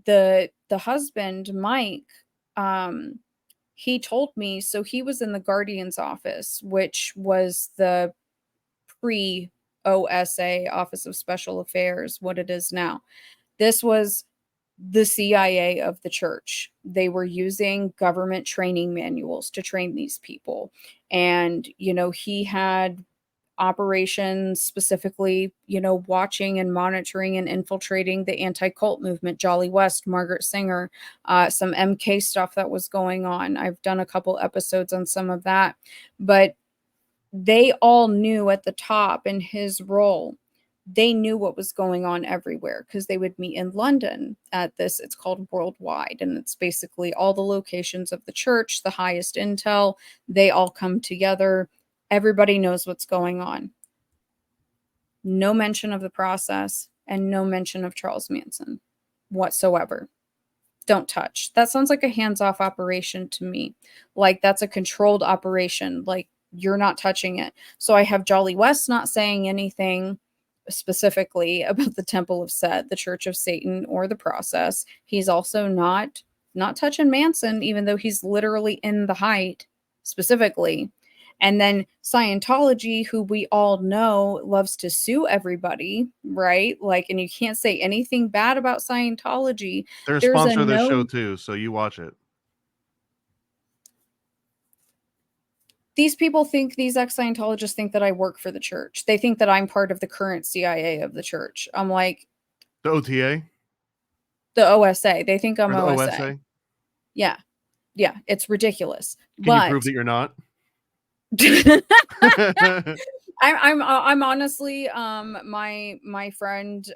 the husband, Mike, he told me, so he was in the Guardian's office, which was the pre-OSA, Office of Special Affairs, what it is now. This was the CIA of the church. They were using government training manuals to train these people. And, he had operations specifically, watching and monitoring and infiltrating the anti-cult movement, Jolly West, Margaret Singer, some MK stuff that was going on. I've done a couple episodes on some of that, but they all knew at the top in his role, they knew what was going on everywhere, because they would meet in London at this, it's called Worldwide, and it's basically all the locations of the church, the highest intel, they all come together Everybody knows what's going on. No mention of the process and no mention of Charles Manson whatsoever. Don't touch. That sounds like a hands-off operation to me. Like that's a controlled operation. Like you're not touching it. So I have Jolly West not saying anything specifically about the Temple of Set, the Church of Satan, or the process. He's also not touching Manson, even though he's literally in the height specifically. And then Scientology, who we all know loves to sue everybody, right? Like, and you can't say anything bad about Scientology. They're a There's sponsor a of this show no. too, so you watch it. These people think, these ex-Scientologists think that I work for the church. They think that I'm part of the current CIA of the church. I'm like, The OTA? the OSA. They think I'm Or the OSA. OSA? Yeah. Yeah. It's ridiculous. Can you prove that you're not? I'm honestly, my friend,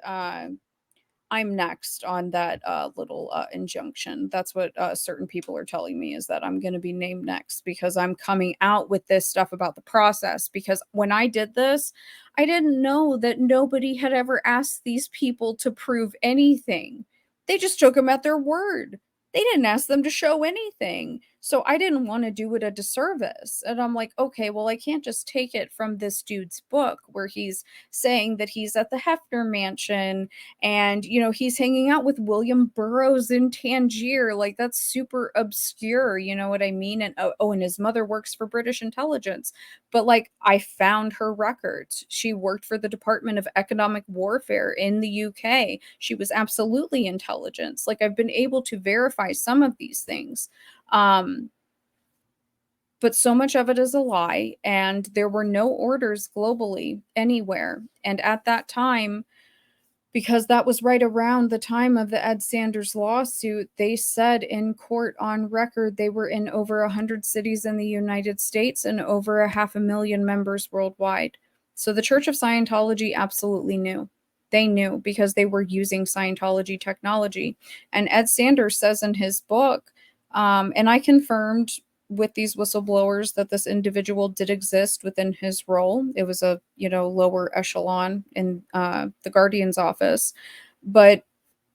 I'm next on that little injunction. That's what certain people are telling me, is that I'm going to be named next because I'm coming out with this stuff about the process. Because when I did this, I didn't know that nobody had ever asked these people to prove anything. They just took them at their word. They didn't ask them to show anything. So I didn't want to do it a disservice. And I'm like, okay, well, I can't just take it from this dude's book where he's saying that he's at the Hefner Mansion and, you know, he's hanging out with William Burroughs in Tangier. Like, that's super obscure. You know what I mean? And and his mother works for British intelligence. But like, I found her records. She worked for the Department of Economic Warfare in the UK. She was absolutely intelligence. Like, I've been able to verify some of these things. But so much of it is a lie, and there were no orders globally anywhere. And at that time, because that was right around the time of the Ed Sanders lawsuit, they said in court on record they were in over 100 cities in the United States and over 500,000 members worldwide. So the Church of Scientology absolutely knew. They knew because they were using Scientology technology. And Ed Sanders says in his book, and I confirmed with these whistleblowers that this individual did exist within his role. It was a, you know, lower echelon in the Guardian's office. But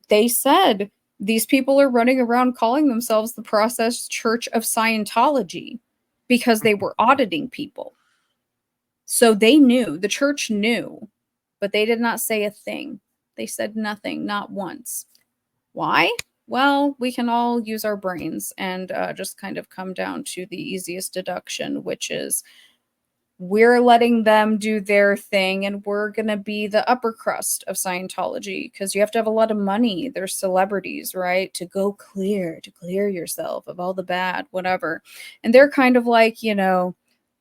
they said these people are running around calling themselves the Process Church of Scientology because they were auditing people. So they knew, the church knew, but they did not say a thing. They said nothing, not once. Why? Well, we can all use our brains and just kind of come down to the easiest deduction, which is we're letting them do their thing and we're going to be the upper crust of Scientology because you have to have a lot of money. They're celebrities, right? To clear yourself of all the bad, whatever. And they're kind of like, you know,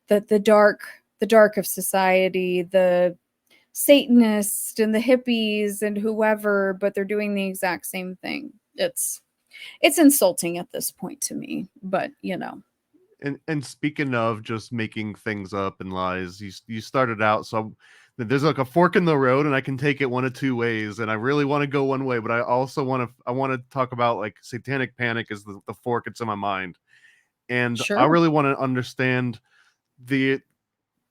the dark of society, the Satanists and the hippies and whoever, but they're doing the exact same thing. It's insulting at this point to me, but you know. And speaking of just making things up and lies, you started out, so there's like a fork in the road and I can take it one of two ways, and I really want to go one way, but I also want to talk about like satanic panic is the fork it's in my mind. And sure. I really want to understand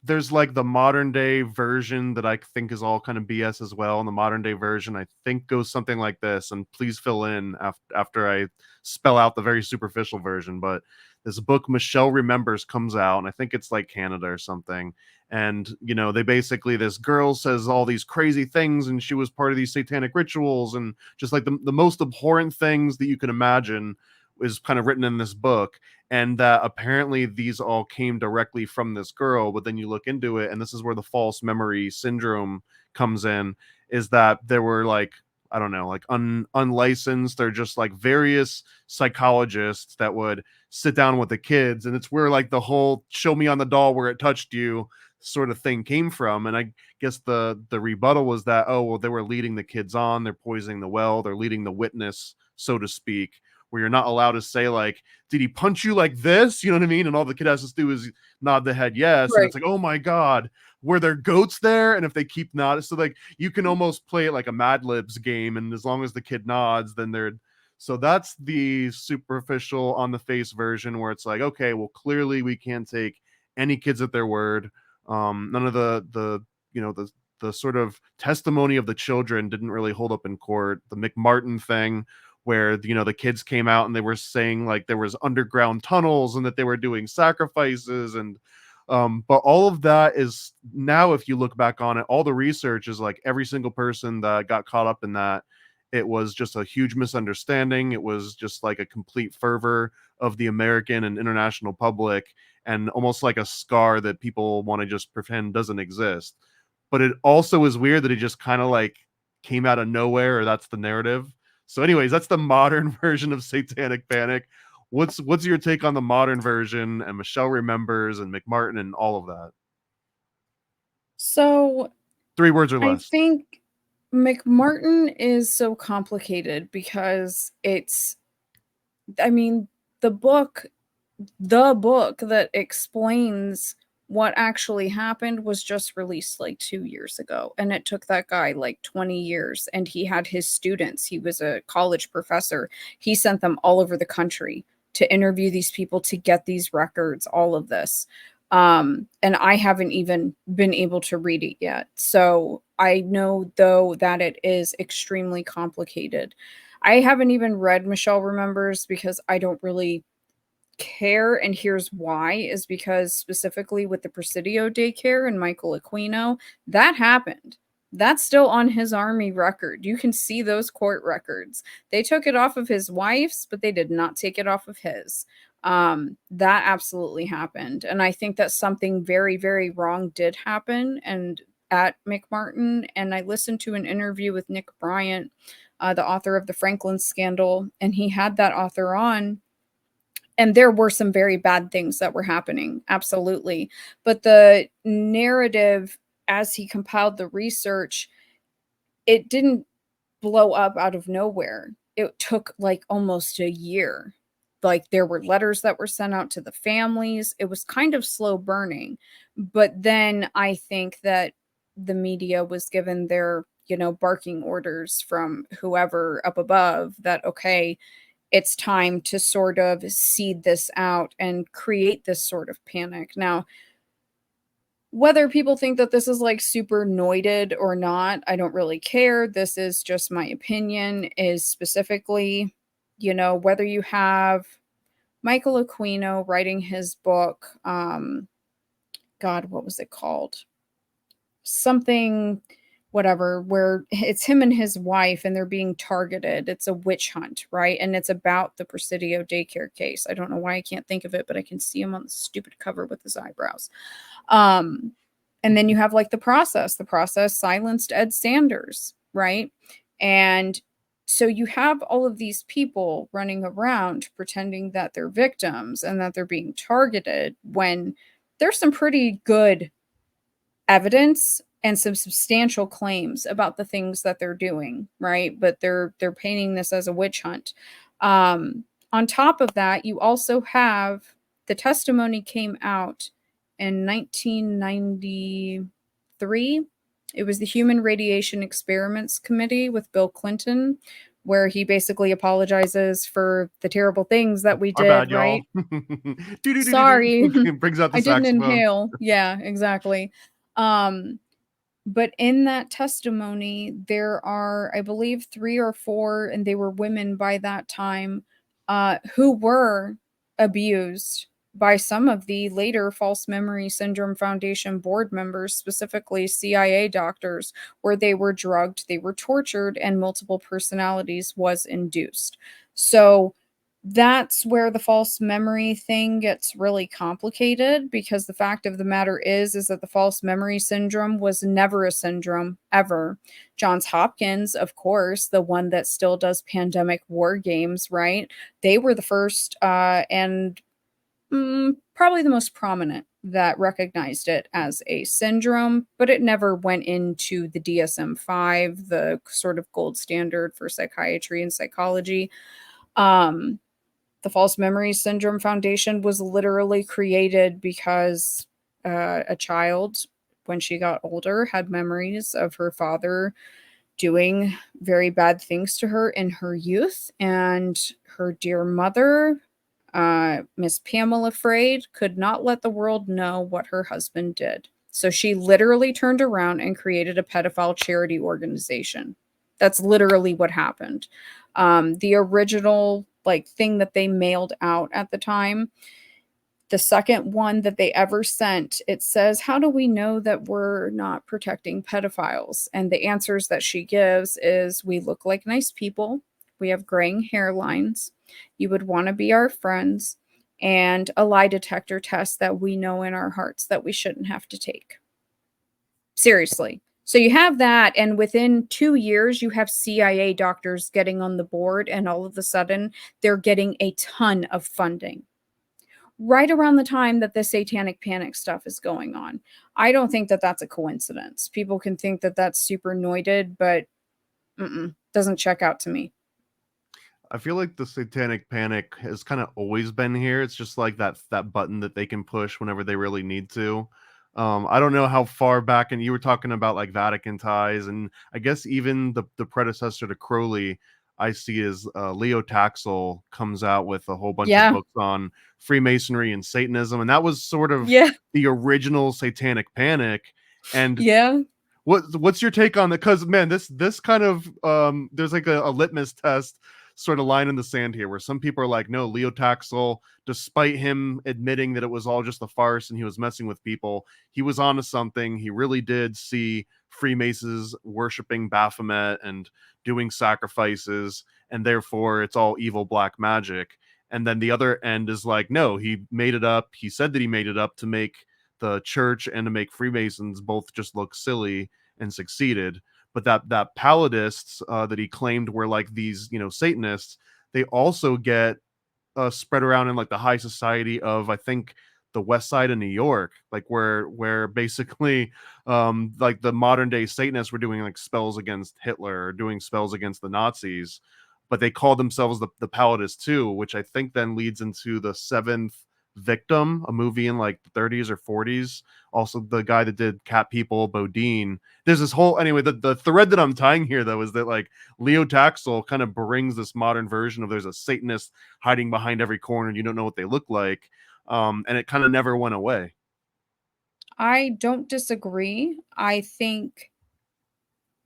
there's like the modern day version that I think is all kind of BS as well. And the modern day version, I think, goes something like this. And please fill in after I spell out the very superficial version. But this book, Michelle Remembers, comes out, and I think it's like Canada or something. And, you know, they basically, this girl says all these crazy things, and she was part of these satanic rituals, and just like the most abhorrent things that you can imagine is kind of written in this book. And that apparently these all came directly from this girl, but then you look into it, and this is where the false memory syndrome comes in, is that there were like, I don't know, like unlicensed, they're just like various psychologists that would sit down with the kids, and it's where like the whole show me on the doll where it touched you sort of thing came from. And I guess the rebuttal was that, oh, well, they were leading the kids on, they're poisoning the well, they're leading the witness, so to speak, where you're not allowed to say like, did he punch you like this? You know what I mean? And all the kid has to do is nod the head yes. Right. And it's like, oh my God, were there goats there? And if they keep nodding, so like you can almost play it like a Mad Libs game, and as long as the kid nods, then they're, so that's the superficial on the face version where it's like, okay, well, clearly we can't take any kids at their word. None of the you know the sort of testimony of the children didn't really hold up in court. The McMartin thing, where the kids came out and they were saying like there was underground tunnels and that they were doing sacrifices, and but all of that is now, if you look back on it, all the research is like every single person that got caught up in that, it was just a huge misunderstanding. It was just like a complete fervor of the American and international public, and almost like a scar that people want to just pretend doesn't exist. But it also is weird that it just kind of like came out of nowhere, or that's the narrative. So anyways, that's the modern version of Satanic Panic. What's your take on the modern version, and Michelle Remembers and McMartin and all of that? So 3 words or I less. think McMartin is so complicated because the book that explains what actually happened was just released like 2 years ago, and it took that guy like 20 years, and he had his students. He was a college professor. He sent them all over the country to interview these people, to get these records, all of this. And I haven't even been able to read it yet. So I know, though, that it is extremely complicated. I haven't even read Michelle Remembers because I don't really care, and here's why, is because specifically with the Presidio daycare and Michael Aquino, that happened. That's still on his army record. You can see those court records. They took it off of his wife's, but they did not take it off of his. That absolutely happened. And I think that something very, very wrong did happen and at McMartin. And I listened to an interview with Nick Bryant, the author of the Franklin Scandal, and he had that author on. And there were some very bad things that were happening, absolutely. But the narrative, as he compiled the research, it didn't blow up out of nowhere. It took like almost a year. Like there were letters that were sent out to the families. It was kind of slow burning. But then I think that the media was given their, barking orders from whoever up above that, okay, it's time to sort of seed this out and create this sort of panic. Now, whether people think that this is like super noited or not, I don't really care. This is just my opinion, is specifically, whether you have Michael Aquino writing his book, God, what was it called? Something, whatever, where it's him and his wife and they're being targeted. It's a witch hunt, right? And it's about the Presidio daycare case. I don't know why I can't think of it, but I can see him on the stupid cover with his eyebrows. And then you have like the process silenced Ed Sanders, right? And so you have all of these people running around pretending that they're victims and that they're being targeted when there's some pretty good evidence and some substantial claims about the things that they're doing, right? But they're painting this as a witch hunt. On top of that, you also have the testimony came out in 1993. It was the Human Radiation Experiments Committee with Bill Clinton, where he basically apologizes for the terrible things that we did, bad, right? Y'all. Sorry. Brings out the I didn't saxophone. inhale. Yeah, exactly. But in that testimony, there are, I believe, 3 or 4, and they were women by that time, who were abused by some of the later False Memory Syndrome Foundation board members, specifically CIA doctors, where they were drugged, they were tortured, and multiple personalities was induced. So that's where the false memory thing gets really complicated, because the fact of the matter is that the false memory syndrome was never a syndrome, ever. Johns Hopkins, of course, the one that still does pandemic war games, right? They were the first and probably the most prominent that recognized it as a syndrome, but it never went into the DSM-5, the sort of gold standard for psychiatry and psychology. The False Memory Syndrome Foundation was literally created because a child, when she got older, had memories of her father doing very bad things to her in her youth, and her dear mother Miss Pamela Frade could not let the world know what her husband did. So she literally turned around and created a pedophile charity organization. That's literally what happened. The original thing that they mailed out at the time, the second one that they ever sent, it says, how do we know that we're not protecting pedophiles? And the answers that she gives is, we look like nice people. We have graying hairlines. You would want to be our friends. And a lie detector test that we know in our hearts that we shouldn't have to take. Seriously. So you have that, and within 2 years, you have CIA doctors getting on the board, and all of a sudden, they're getting a ton of funding. Right around the time that the satanic panic stuff is going on. I don't think that that's a coincidence. People can think that that's super anointed, but doesn't check out to me. I feel like the satanic panic has kind of always been here. It's just like that button that they can push whenever they really need to. I don't know how far back, and you were talking about like Vatican ties, and I guess even the predecessor to Crowley, I see is Leo Taxil comes out with a whole bunch of books on Freemasonry and Satanism, and that was sort of the original satanic panic. And what's your take on that? Because man, this kind of there's like a litmus test sort of line in the sand here, where some people are like, no, Leo Taxil, despite him admitting that it was all just a farce and he was messing with people, he was onto something. He really did see Freemasons worshiping Baphomet and doing sacrifices, and therefore it's all evil black magic. And then the other end is like, no, he made it up. He said that he made it up to make the church and to make Freemasons both just look silly, and succeeded. But that Paladists that he claimed were like these, Satanists, they also get spread around in like the high society of, I think, the West Side of New York, like where basically like the modern day Satanists were doing like spells against Hitler or doing spells against the Nazis, but they called themselves the Paladists too, which I think then leads into the Seventh Victim, a movie in like the 30s or 40s. Also, the guy that did Cat People, Bodine. There's this whole, anyway, the thread that I'm tying here though is that like Leo Taxil kind of brings this modern version of there's a Satanist hiding behind every corner and you don't know what they look like. And it kind of never went away. I don't disagree. I think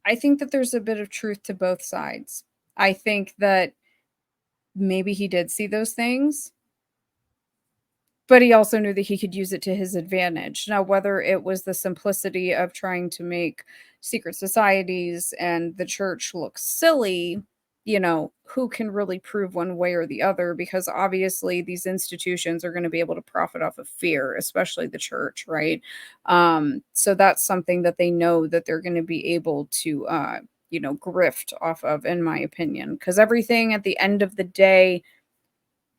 that there's a bit of truth to both sides. I think that maybe he did see those things, but he also knew that he could use it to his advantage. Now, whether it was the simplicity of trying to make secret societies and the church look silly, who can really prove one way or the other? Because obviously these institutions are going to be able to profit off of fear, especially the church, right? So that's something that they know that they're going to be able to, grift off of, in my opinion. Because everything at the end of the day,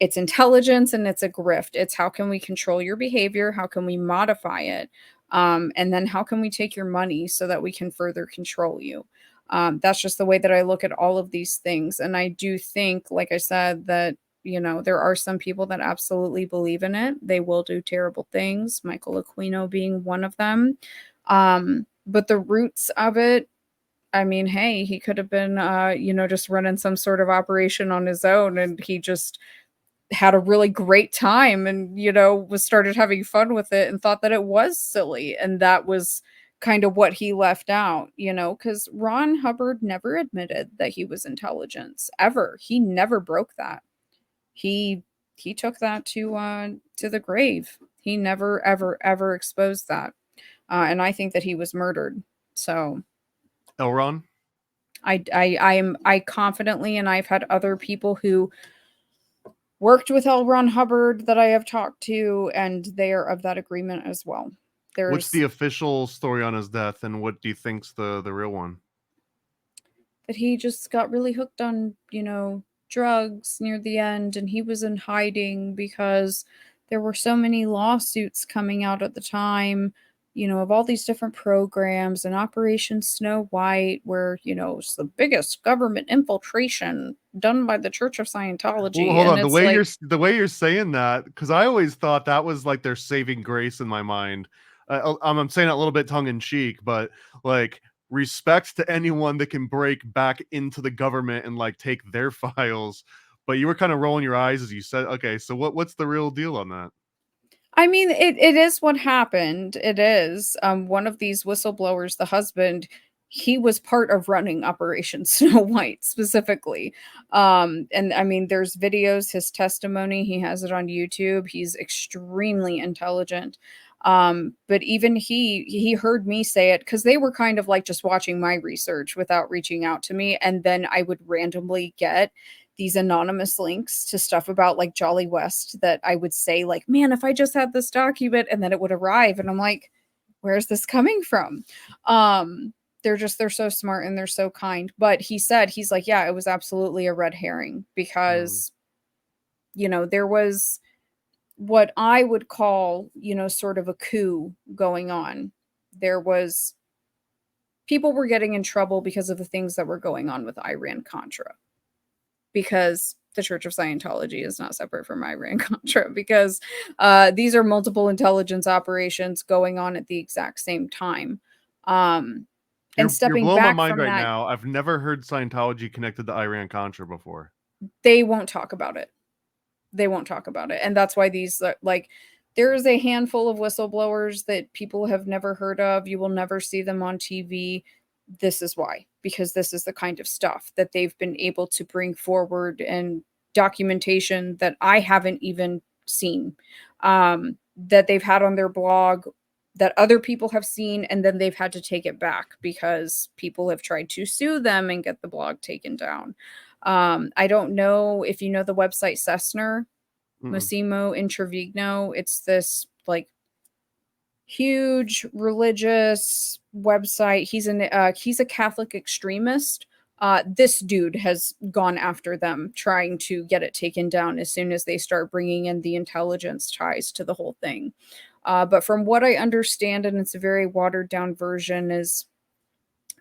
it's intelligence and it's a grift. It's how can we control your behavior? How can we modify it? And then how can we take your money so that we can further control you? That's just the way that I look at all of these things. And I do think, like I said, that, there are some people that absolutely believe in it. They will do terrible things, Michael Aquino being one of them. But the roots of it, I mean, hey, he could have been, just running some sort of operation on his own, and he just had a really great time and, started having fun with it and thought that it was silly. And that was kind of what he left out, because Ron Hubbard never admitted that he was intelligence ever. He never broke that. He took that to the grave. He never, ever, ever exposed that. And I think that he was murdered. So L. Ron? I confidently, and I've had other people who worked with L. Ron Hubbard that I have talked to, and they are of that agreement as well. What's the official story on his death, and what do you think's the real one? That he just got really hooked on, drugs near the end, and he was in hiding because there were so many lawsuits coming out at the time, of all these different programs, and Operation Snow White, where, it's the biggest government infiltration done by the Church of Scientology. Well, hold on, the way you're saying that, because I always thought that was like their saving grace in my mind. I'm saying it a little bit tongue in cheek, but like respect to anyone that can break back into the government and like take their files. But you were kind of rolling your eyes as you said, okay, so what's the real deal on that? I mean, it is what happened. It is. One of these whistleblowers, the husband, he was part of running Operation Snow White specifically. And I mean, there's videos, his testimony, he has it on YouTube. He's extremely intelligent. But even he heard me say it because they were kind of like just watching my research without reaching out to me. And then I would randomly get these anonymous links to stuff about like Jolly West that I would say like, man, if I just had this document, and then it would arrive. And I'm like, where's this coming from? They're so smart and they're so kind. But he's like, yeah, it was absolutely a red herring because, you know, there was what I would call, you know, sort of a coup going on. There was people were getting in trouble because of the things that were going on with Iran-Contra. Because the Church of Scientology is not separate from Iran-Contra, because these are multiple intelligence operations going on at the exact same time. And stepping you're blowing back my mind from right that, now. I've never heard Scientology connected to Iran-Contra before. they won't talk about it. They won't talk about it. And that's why these, like, there is a handful of whistleblowers that people have never heard of. You will never see them on TV. This is why, because this is the kind of stuff that they've been able to bring forward and documentation that I haven't even seen, that they've had on their blog, that other people have seen, and then they've had to take it back because people have tried to sue them and get the blog taken down. I don't know if you know the website Cessner, Massimo Intravigno. It's this like huge religious website. He's a Catholic extremist. This dude has gone after them, trying to get it taken down as soon as they start bringing in the intelligence ties to the whole thing. But from what I understand, and it's a very watered down version, is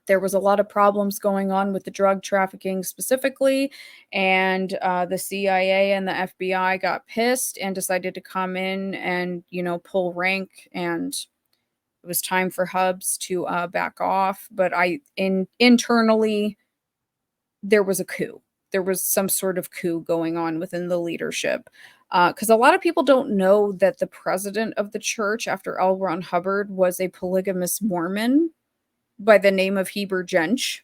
there was a lot of problems going on with the drug trafficking specifically, and the CIA and the FBI got pissed and decided to come in and, you know, pull rank, and it was time for Hubs to back off. But internally, there was a coup. There was some sort of coup going on within the leadership. Because a lot of people don't know that the president of the church after L. Ron Hubbard was a polygamous Mormon by the name of Heber Jensch.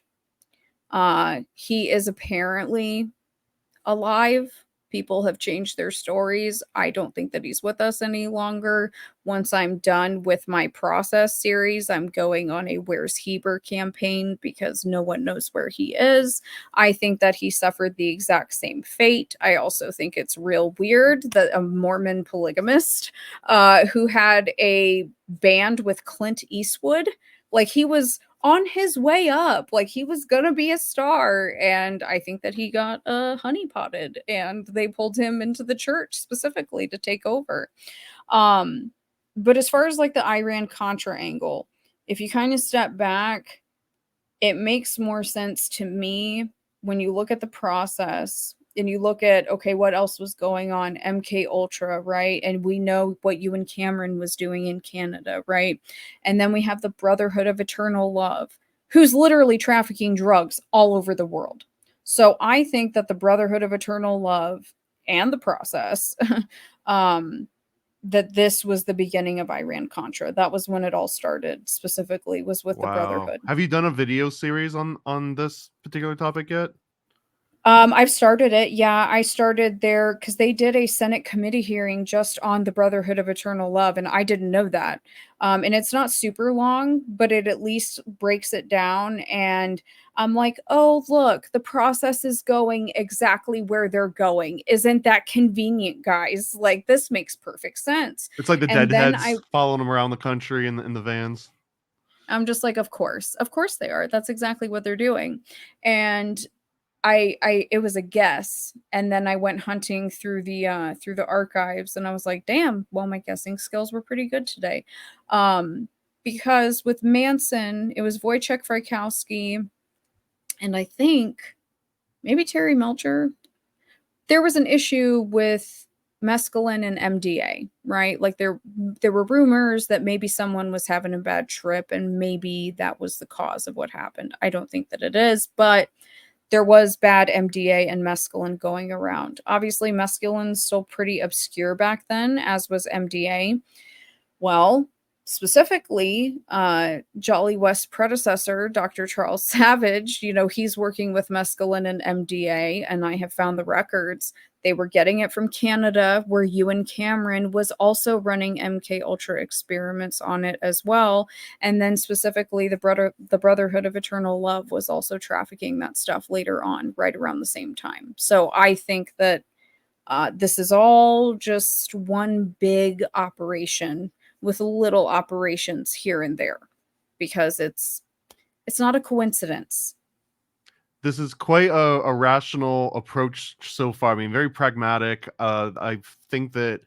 He is apparently alive. People have changed their stories. I don't think that he's with us any longer. Once I'm done with my process series, I'm going on a Where's Heber campaign because no one knows where he is. I think that he suffered the exact same fate. I also think it's real weird that a Mormon polygamist who had a band with Clint Eastwood, like he was on his way up, like he was gonna be a star, and I think that he got honeypotted and they pulled him into the church specifically to take over. But as far as like the Iran-Contra angle, if you kind of step back, it makes more sense to me when you look at the process and you look at, okay, what else was going on? MK Ultra, right? And we know what Ewan Cameron was doing in Canada, right? And then we have the Brotherhood of Eternal Love, who's literally trafficking drugs all over the world. So I think that the Brotherhood of Eternal Love and the process, that this was the beginning of Iran-Contra. That was when it all started, specifically, was with the Brotherhood. Have you done a video series on this particular topic yet? I've started it. Yeah, I started there because they did a Senate committee hearing just on the Brotherhood of Eternal Love, and I didn't know that. And it's not super long, but it at least breaks it down. And I'm like, oh, look, the process is going exactly where they're going. Isn't that convenient, guys? Like, this makes perfect sense. It's like the deadheads following them around the country in the vans. I'm just like, of course they are. That's exactly what they're doing. And it was a guess, and then I went hunting through the archives, and I was like, damn, well, my guessing skills were pretty good today. Because with Manson, it was Wojciech Frykowski, and I think maybe Terry Melcher. There was an issue with mescaline and MDA, right? Like there were rumors that maybe someone was having a bad trip, and maybe that was the cause of what happened. I don't think that it is, but there was bad MDA and mescaline going around. Obviously, mescaline's still pretty obscure back then, as was MDA. Well, specifically, Jolly West's predecessor, Dr. Charles Savage, he's working with mescaline and MDA, and I have found the records. They were getting it from Canada, where Ewan Cameron was also running MK Ultra experiments on it as well. And then specifically, the Brotherhood of Eternal Love was also trafficking that stuff later on, right around the same time. So I think that this is all just one big operation with little operations here and there, because it's not a coincidence. This is quite a rational approach so far. I mean, very pragmatic. I think that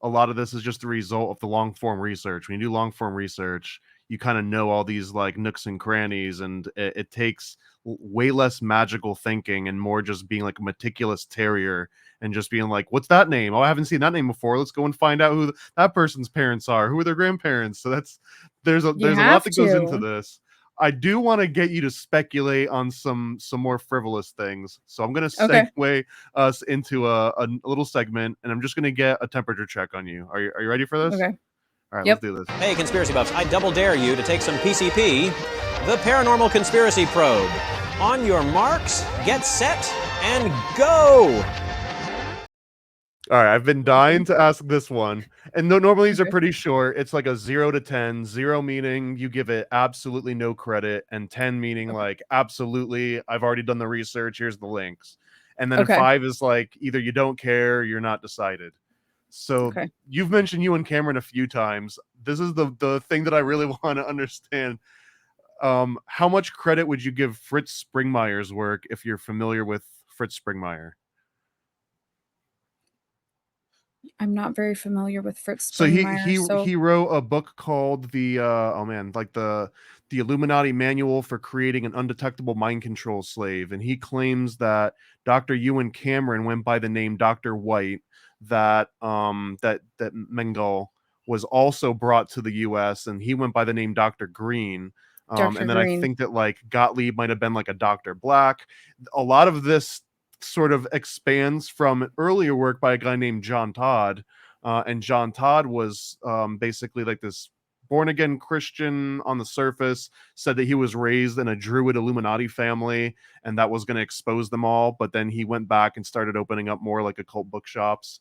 a lot of this is just the result of the long form research. When you do long form research, you kind of know all these like nooks and crannies, and it takes way less magical thinking and more just being like a meticulous terrier and just being like, what's that name? Oh, I haven't seen that name before. Let's go and find out who that person's parents are. Who are their grandparents? So there's a lot that goes into this. I do want to get you to speculate on some more frivolous things. So I'm going to segue us into a little segment, and I'm just going to get a temperature check on you. Are you ready for this? Okay. All right, let's do this. Hey, conspiracy buffs, I double dare you to take some PCP, the Paranormal Conspiracy Probe. On your marks, get set, and go! All right, I've been dying to ask this one. And normally these are pretty short. It's like a 0 to 10. 0 meaning you give it absolutely no credit, and 10 meaning like absolutely, I've already done the research, here's the links. And then 5 is like either you don't care or you're not decided. So you've mentioned Ewan Cameron a few times. This is the thing that I really want to understand. How much credit would you give Fritz Springmeier's work if you're familiar with Fritz Springmeier? I'm not very familiar with Fritz Springmeier. So he wrote a book called the Illuminati Manual for Creating an Undetectable Mind Control Slave, and he claims that Dr. Ewan Cameron went by the name Dr. White, that Mengele was also brought to the US, and he went by the name Dr. Green. And then Green. I think that like Gottlieb might have been like a Dr. Black. A lot of this sort of expands from earlier work by a guy named John Todd, and John Todd was basically like this born-again Christian on the surface, said that he was raised in a Druid Illuminati family and that was going to expose them all, but then he went back and started opening up more like occult bookshops.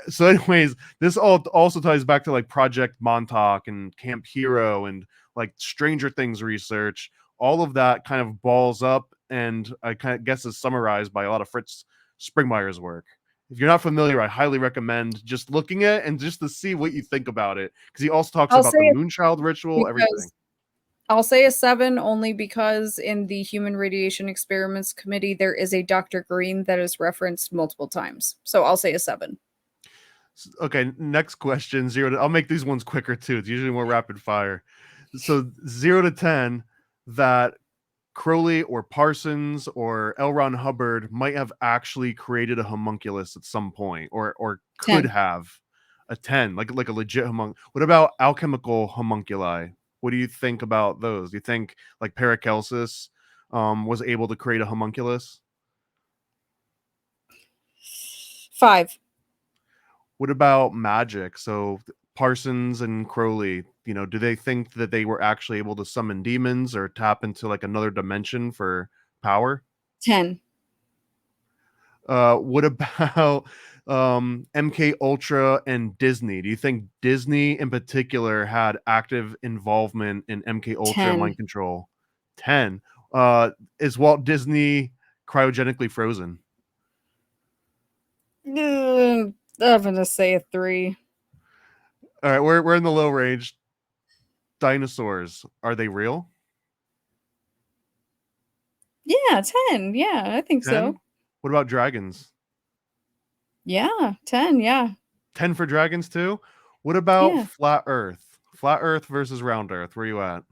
So anyways, this all also ties back to like Project Montauk and Camp Hero and like Stranger Things research. All of that kind of balls up, and I kind of guess is summarized by a lot of Fritz Springmeier's work. If you're not familiar, I highly recommend just looking at it and just to see what you think about it, because he also talks about the Moonchild ritual, everything. I'll say a 7 only because in the Human Radiation Experiments Committee, there is a Dr. Green that is referenced multiple times. So I'll say a 7. Okay, next question. 0 to, I'll make these ones quicker too. It's usually more rapid fire. So 0 to 10, that Crowley or Parsons or L. Ron Hubbard might have actually created a homunculus at some point, or could 10. have a 10, like a legit homunculus. What about alchemical homunculi? What do you think about those? Do you think like Paracelsus was able to create a homunculus? 5. What about magic? So Parsons and Crowley, do they think that they were actually able to summon demons or tap into like another dimension for power? 10. What about MK Ultra and Disney? Do you think Disney in particular had active involvement in MK Ultra 10. mind control? 10. Is Walt Disney cryogenically frozen? I'm gonna say a 3. All right, we're in the low range. Dinosaurs, are they real? Yeah, 10. Yeah, I think 10? so. What about dragons? Yeah, 10. Yeah. 10 for dragons too? What about flat Earth? Flat Earth versus round Earth. Where are you at?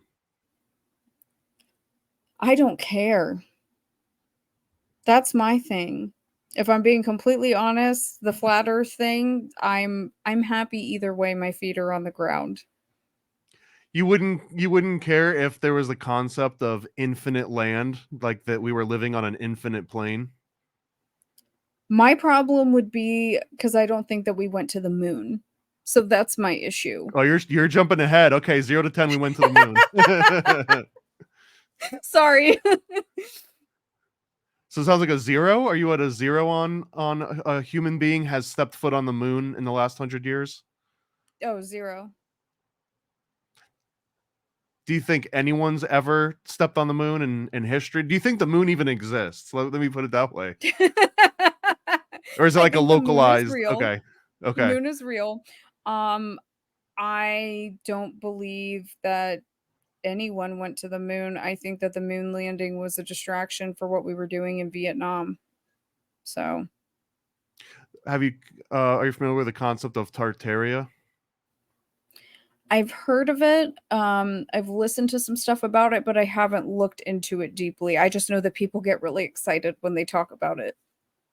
I don't care. That's my thing. If I'm being completely honest, the flat Earth thing, I'm happy either way. My feet are on the ground. You wouldn't care if there was the concept of infinite land, like that we were living on an infinite plane? My problem would be because I don't think that we went to the moon. So that's my issue. Oh, you're jumping ahead. Okay, 0 to 10, we went to the moon. Sorry. So it sounds like a 0. Are you at a 0 on a human being has stepped foot on the moon in the last 100 years? Oh, 0. Do you think anyone's ever stepped on the moon in history? Do you think the moon even exists? Let me put it that way. Or is it I like a think the moon is localized? real. Okay. The Okay. moon is real. I don't believe that anyone went to the moon. I think that the moon landing was a distraction for what we were doing in Vietnam. So Have you are you familiar with the concept of Tartaria? I've heard of it. I've listened to some stuff about it, but I haven't looked into it deeply. I just know that people get really excited when they talk about it.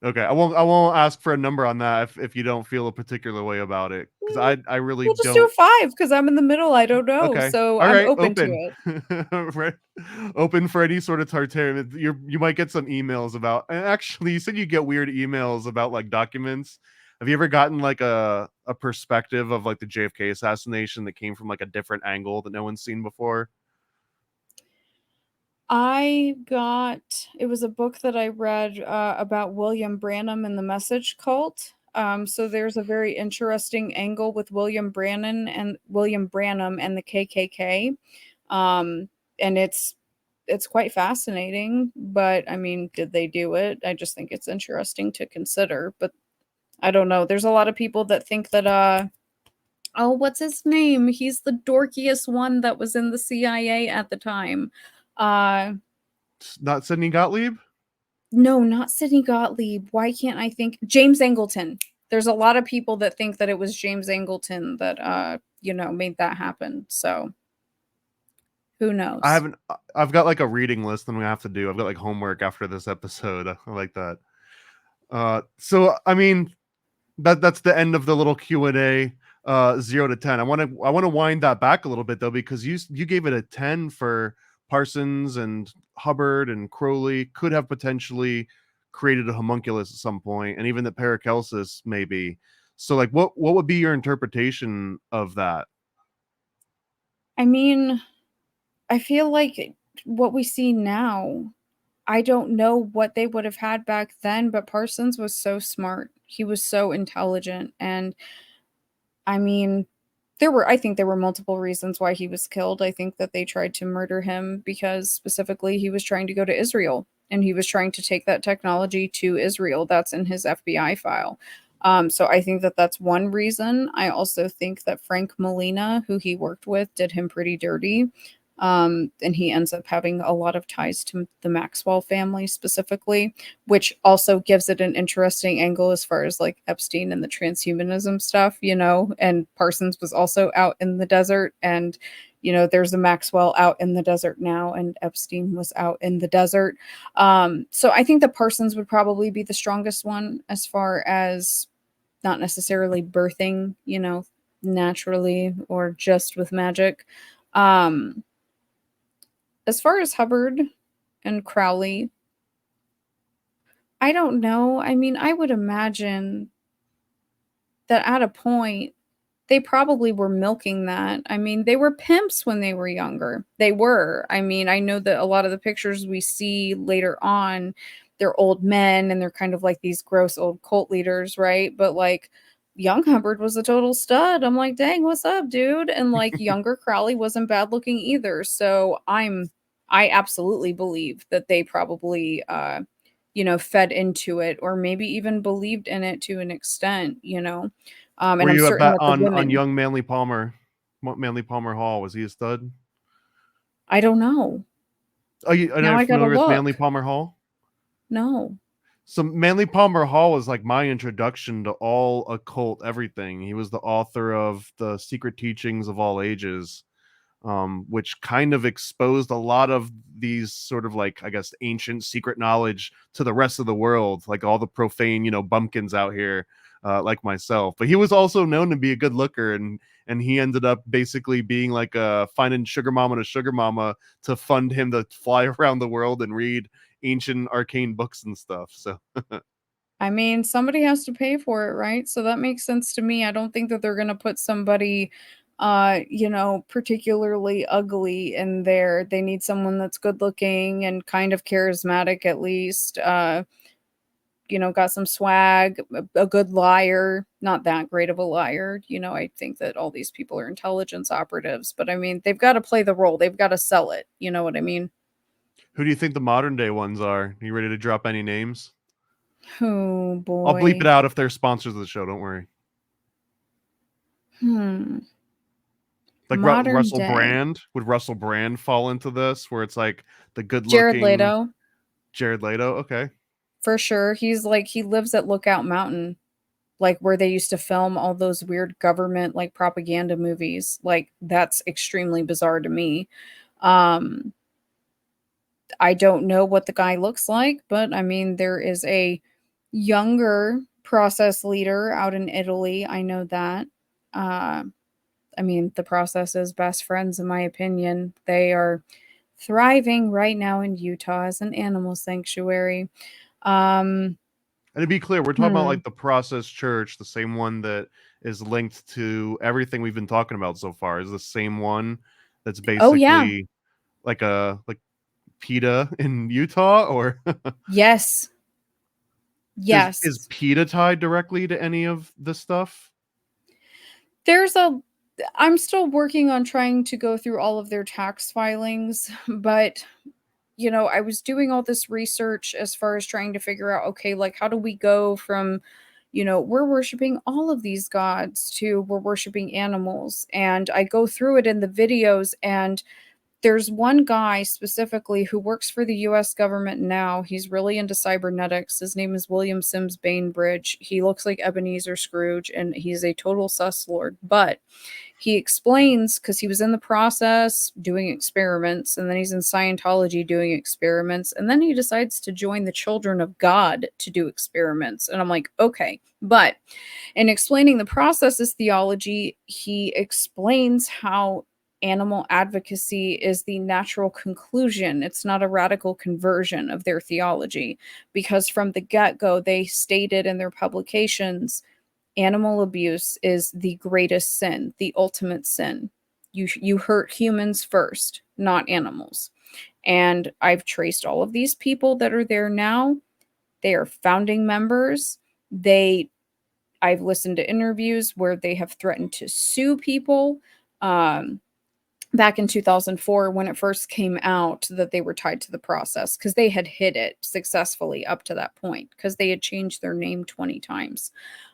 Okay, I won't ask for a number on that if you don't feel a particular way about it, because I really We'll just do a don't. 5 because I'm in the middle. I don't know. Okay, So all I'm right, open to open. it. Right, open for any sort of Tartarian. You might get some emails about. And actually, you said you get weird emails about like documents. Have you ever gotten like a perspective of like the JFK assassination that came from like a different angle that no one's seen before? It was a book that I read about William Branham and the Message Cult. So there's a very interesting angle with William Branham and the KKK. And it's quite fascinating, but I mean, did they do it? I just think it's interesting to consider, but I don't know. There's a lot of people that think that oh, what's his name? He's the dorkiest one that was in the CIA at the time. Uh Not Sidney Gottlieb. No, not Sidney Gottlieb. Why can't I think James Angleton? There's a lot of people that think that it was James Angleton that made that happen. So who knows? I've got like a reading list that we have to do. I've got like homework after this episode. I like that. So I mean, that's the end of the little Q&A. 0 to 10. I want to wind that back a little bit though, because you gave it a 10 for Parsons and Hubbard and Crowley could have potentially created a homunculus at some point, and even the Paracelsus maybe. So like what would be your interpretation of that? I mean, I feel like what we see now, I don't know what they would have had back then, but Parsons was so smart. He was so intelligent, and I mean, I think there were multiple reasons why he was killed. I think that they tried to murder him because specifically he was trying to go to Israel and he was trying to take that technology to Israel. That's in his FBI file. So I think that that's one reason. I also think that Frank Molina, who he worked with, did him pretty dirty. And he ends up having a lot of ties to the Maxwell family specifically, which also gives it an interesting angle as far as like Epstein and the transhumanism stuff, and Parsons was also out in the desert, and there's a Maxwell out in the desert now, and Epstein was out in the desert. So I think that Parsons would probably be the strongest one as far as not necessarily birthing, naturally or just with magic. As far as Hubbard and Crowley, I don't know. I mean, I would imagine that at a point, they probably were milking that. I mean, they were pimps when they were younger. They were. I mean, I know that a lot of the pictures we see later on, they're old men and they're kind of like these gross old cult leaders, right? But like, young Hubbard was a total stud. I'm like, dang, what's up, dude? And like, younger Crowley wasn't bad looking either. So I absolutely believe that they probably, fed into it or maybe even believed in it to an extent, And Were I'm you certain that the on women, young Manly Palmer? Manly Palmer Hall, was he a stud? I don't know. Are you Now I gotta familiar with Manly look. Palmer Hall? No. So Manly Palmer Hall was like my introduction to all occult everything. He was the author of The Secret Teachings of All Ages. which kind of exposed a lot of these sort of like, I guess, ancient secret knowledge to the rest of the world, like all the profane, bumpkins out here, like myself. But he was also known to be a good looker, and he ended up basically being like finding sugar mama to fund him to fly around the world and read ancient arcane books and stuff. So I mean, somebody has to pay for it, right? So that makes sense to me. I don't think that they're going to put somebody, particularly ugly in there. They need someone that's good looking and kind of charismatic, at least. Got some swag, a good liar, not that great of a liar. I think that all these people are intelligence operatives, but I mean, they've got to play the role. They've got to sell it. You know what I mean? who do you think the modern day ones are? Are you ready to drop any names? Oh boy. I'll bleep it out if they're sponsors of the show. Don't worry. Like Russell Brand. Would Russell Brand fall into this, where it's like the good-looking Jared Leto? Jared Leto. Okay. For sure. He lives at Lookout Mountain, like where they used to film all those weird government like propaganda movies. Like that's extremely bizarre to me. I don't know what the guy looks like, but I mean, there is a younger process leader out in Italy. I know that. I mean, the process is best friends, in my opinion. They are thriving right now in Utah as an animal sanctuary. And to be clear, we're talking about like the Process Church, the same one that is linked to everything we've been talking about so far. Is the same one that's basically like PETA in Utah, or yes. Is PETA tied directly to any of this stuff? I'm still working on trying to go through all of their tax filings, but I was doing all this research as far as trying to figure out, okay, like how do we go from, we're worshiping all of these gods to we're worshiping animals. And I go through it in the videos, and there's one guy specifically who works for the US government now. He's really into cybernetics. His name is William Sims Bainbridge. He looks like Ebenezer Scrooge, and he's a total sus lord. But he explains, because he was in the process doing experiments, and then he's in Scientology doing experiments, and then he decides to join the Children of God to do experiments. And I'm like, okay. But in explaining the processes theology, he explains how animal advocacy is the natural conclusion. It's not a radical conversion of their theology, because from the get-go, they stated in their publications, animal abuse is the greatest sin, the ultimate sin. You hurt humans first, not animals. And I've traced all of these people that are there now. They are founding members. I've listened to interviews where they have threatened to sue people. Back in 2004, when it first came out that they were tied to the process, because they had hid it successfully up to that point, because they had changed their name 20 times.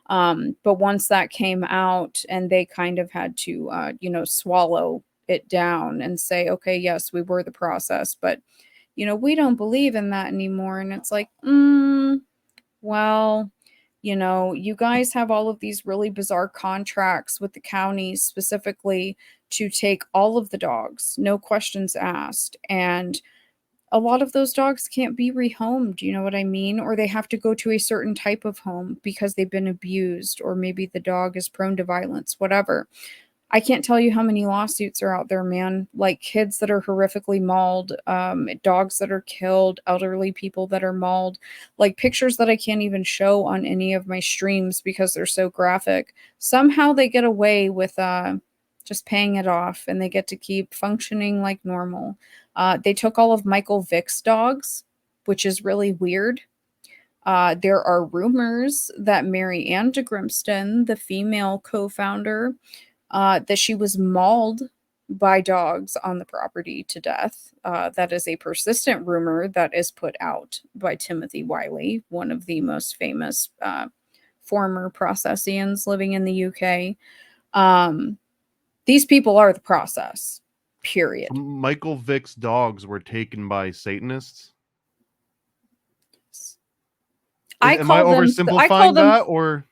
But once that came out, and they kind of had to, swallow it down and say, okay, yes, we were the process, but, we don't believe in that anymore. And it's like, well, you guys have all of these really bizarre contracts with the counties specifically to take all of the dogs, no questions asked. And a lot of those dogs can't be rehomed, you know what I mean? Or they have to go to a certain type of home because they've been abused, or maybe the dog is prone to violence, whatever. I can't tell you how many lawsuits are out there, man. Like kids that are horrifically mauled, dogs that are killed, elderly people that are mauled, like pictures that I can't even show on any of my streams because they're so graphic. Somehow they get away with just paying it off, and they get to keep functioning like normal. They took all of Michael Vick's dogs, which is really weird. There are rumors that Mary Ann de Grimston, the female co-founder, that she was mauled by dogs on the property to death. That is a persistent rumor that is put out by Timothy Wiley, one of the most famous former processians living in the UK. These people are the process, period. Michael Vick's dogs were taken by Satanists? Am I oversimplifying that, or?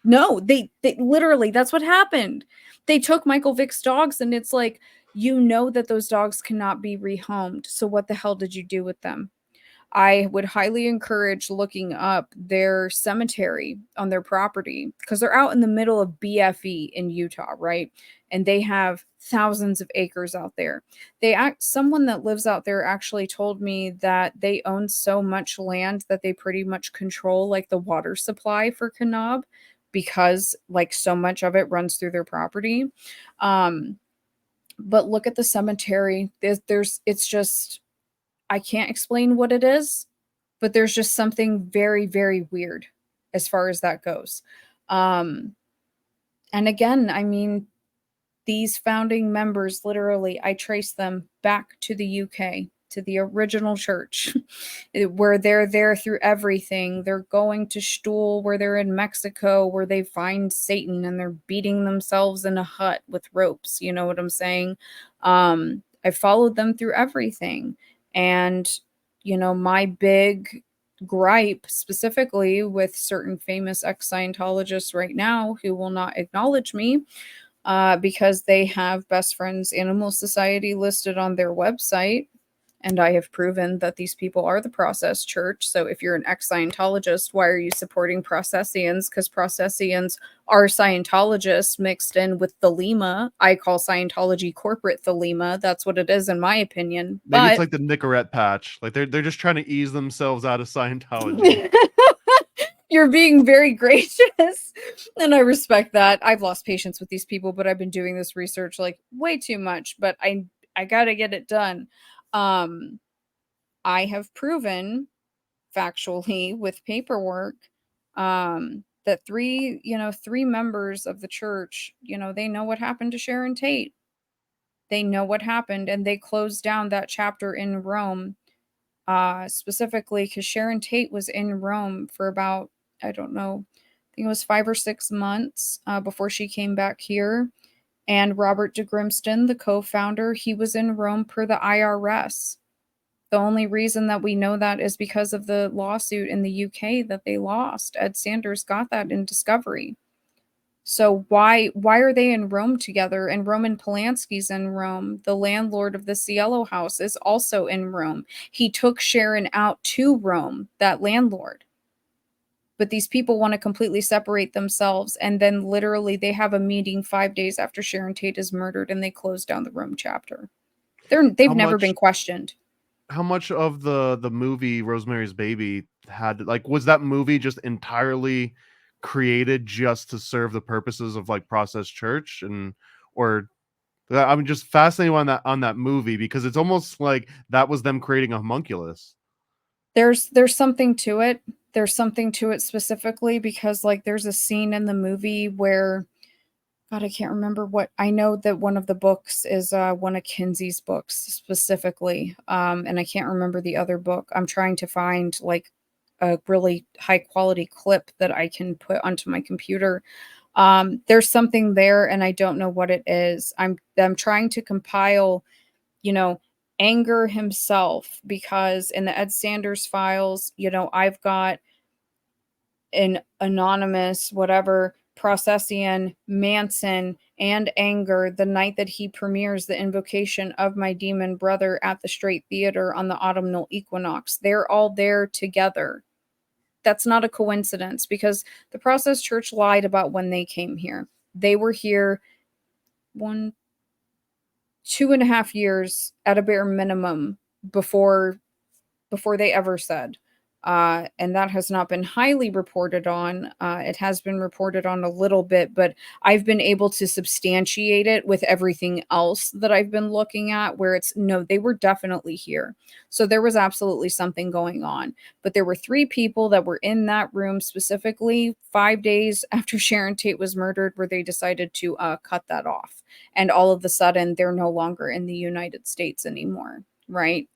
No, they literally, that's what happened. They took Michael Vick's dogs, and it's like, You know that those dogs cannot be rehomed. So what the hell did you do with them? I would highly encourage looking up their cemetery on their property because they're out in the middle of BFE in Utah, right? And they have thousands of acres out there. Someone that lives out there actually told me that they own so much land that they pretty much control like the water supply for Kanab because like so much of it runs through their property. But look at the cemetery. It's just, I can't explain what it is, but there's just something very, very weird as far as that goes. And again, I mean, these founding members, literally, I trace them back to the UK, to the original church, where they're there through everything. They're going to Stuhl, where they're in Mexico, where they find Satan and they're beating themselves in a hut with ropes. You know what I'm saying? I followed them through everything. And, you know, my big gripe specifically with certain famous ex-Scientologists right now who will not acknowledge me because they have Best Friends Animal Society listed on their website. And I have proven that these people are the Process Church. So if you're an ex-Scientologist, why are you supporting Processians? Because Processians are Scientologists mixed in with Thelema. I call Scientology corporate Thelema. That's what it is, in my opinion. Maybe But it's like the Nicorette patch. Like they're just trying to ease themselves out of Scientology. you're being very gracious, and I respect that. I've lost patience with these people, but I've been doing this research like way too much. But I gotta get it done. I have proven factually with paperwork that three members of the church, they know what happened to Sharon Tate. They know what happened, and they closed down that chapter in Rome, specifically because Sharon Tate was in Rome for about, I don't know, I think it was 5 or 6 months before she came back here. And Robert de Grimston, the co-founder, he was in Rome per the IRS. The only reason that we know that is because of the lawsuit in the UK that they lost. Ed Sanders got that in discovery. So why are they in Rome together? And Roman Polanski's in Rome. The landlord of the Cielo house is also in Rome. He took Sharon out to Rome, that landlord. But these people want to completely separate themselves. And then literally they have a meeting 5 days after Sharon Tate is murdered and they close down the Rome chapter. They've never been questioned. How much of the movie Rosemary's Baby had, like, was that movie just entirely created just to serve the purposes of like Process Church? Or I'm just fascinated on that movie because it's almost like that was them creating a homunculus. There's something to it. There's something to it specifically because like there's a scene in the movie where, God, I can't remember what. I know that one of the books is one of Kinsey's books specifically, and I can't remember the other book. I'm trying to find like a really high quality clip that I can put onto my computer. There's something there, and I don't know what it is. I'm trying to compile, Anger himself, because in the Ed Sanders files, I've got an anonymous whatever Processian, Manson, and Anger the night that he premieres the Invocation of My Demon Brother at the Straight Theater on the autumnal equinox. They're all there together. That's not a coincidence because the Process Church lied about when they came here. They were here 2.5 years at a bare minimum before they ever said. And that has not been highly reported on. It has been reported on a little bit, but I've been able to substantiate it with everything else that I've been looking at where they were definitely here. So there was absolutely something going on. But there were 3 people that were in that room specifically 5 days after Sharon Tate was murdered where they decided to cut that off. And all of a sudden, they're no longer in the United States anymore. Right?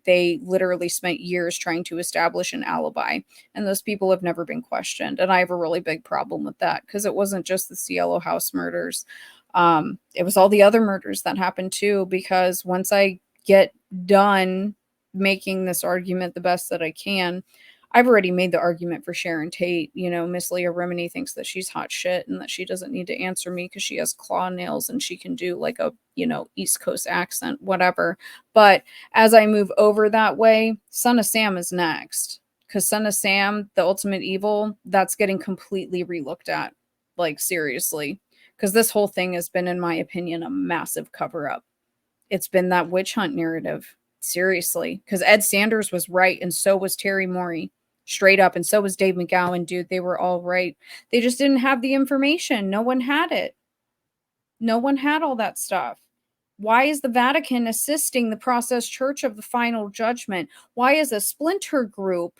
They literally spent years trying to establish an alibi, and those people have never been questioned. And I have a really big problem with that because it wasn't just the Cielo House murders. It was all the other murders that happened too, because once I get done making this argument the best that I can, I've already made the argument for Sharon Tate. You know, Miss Leah Remini thinks that she's hot shit and that she doesn't need to answer me because she has claw nails and she can do like a, you know, East Coast accent, whatever. But as I move over that way, Son of Sam is next. Because Son of Sam, the ultimate evil, that's getting completely relooked at. Like, seriously. Because this whole thing has been, in my opinion, a massive cover-up. It's been that witch hunt narrative. Seriously. Because Ed Sanders was right, and so was Terry Morey. Straight up. And so was Dave McGowan, dude. They were all right. They just didn't have the information. No one had it. No one had all that stuff. Why is the Vatican assisting the Process Church of the Final Judgment? Why is a splinter group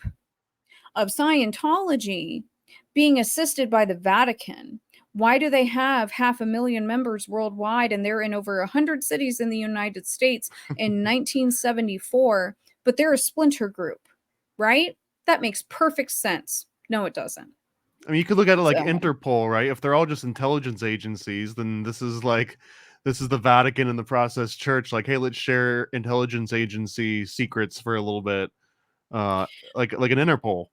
of Scientology being assisted by the Vatican? Why do they have 500,000 members worldwide and they're in over 100 cities in the United States in 1974, but they're a splinter group, right? That makes perfect sense. No, it doesn't. I mean, you could look at it like Interpol, right? If they're all just intelligence agencies, then this is the Vatican and the Process Church. Like, hey, let's share intelligence agency secrets for a little bit, like an Interpol.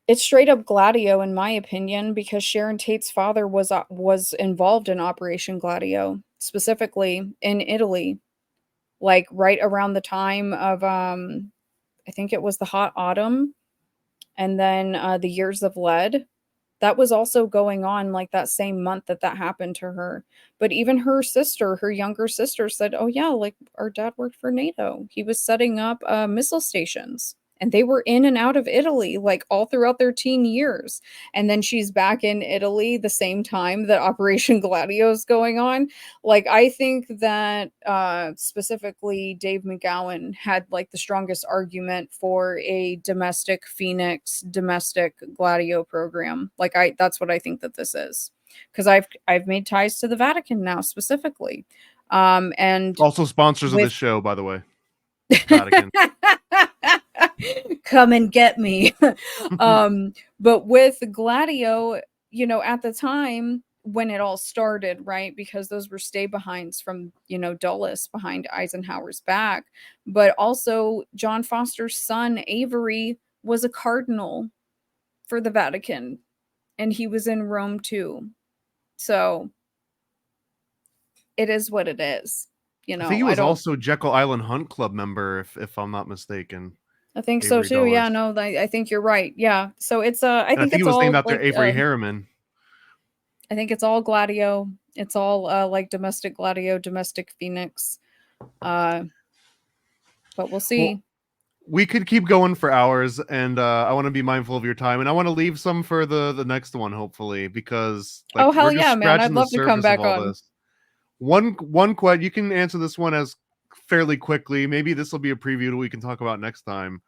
It's straight up Gladio, in my opinion, because Sharon Tate's father was involved in Operation Gladio, specifically in Italy, like right around the time of I think it was the Hot Autumn, and then the Years of Lead. That was also going on like that same month that happened to her. But even her sister, her younger sister, said, "Oh yeah, like our dad worked for NATO. He was setting up missile stations." And they were in and out of Italy, like all throughout their teen years. And then she's back in Italy the same time that Operation Gladio is going on. Like, I think that specifically Dave McGowan had like the strongest argument for a domestic Phoenix, domestic Gladio program. Like, that's what I think that this is. Because I've made ties to the Vatican now specifically. And also sponsors of this show, by the way. Vatican. Come and get me. But with Gladio, you know, at the time when it all started, right? Because those were stay behinds from, you know, Dulles behind Eisenhower's back. But also John Foster's son, Avery, was a cardinal for the Vatican. And he was in Rome too. So it is what it is. You know, I think he was also Jekyll Island Hunt Club member, if I'm not mistaken. I think Avery so too. Dulles. Yeah, no, I think you're right. Yeah, so it's I think it was named after Avery Harriman. I think it's all Gladio. It's all like domestic Gladio, domestic Phoenix. But we'll see. Well, we could keep going for hours, and I want to be mindful of your time, and I want to leave some for the next one, hopefully, because like, oh hell yeah, man! I'd love to come back on. This. One question, you can answer this one as fairly quickly. Maybe this will be a preview that we can talk about next time.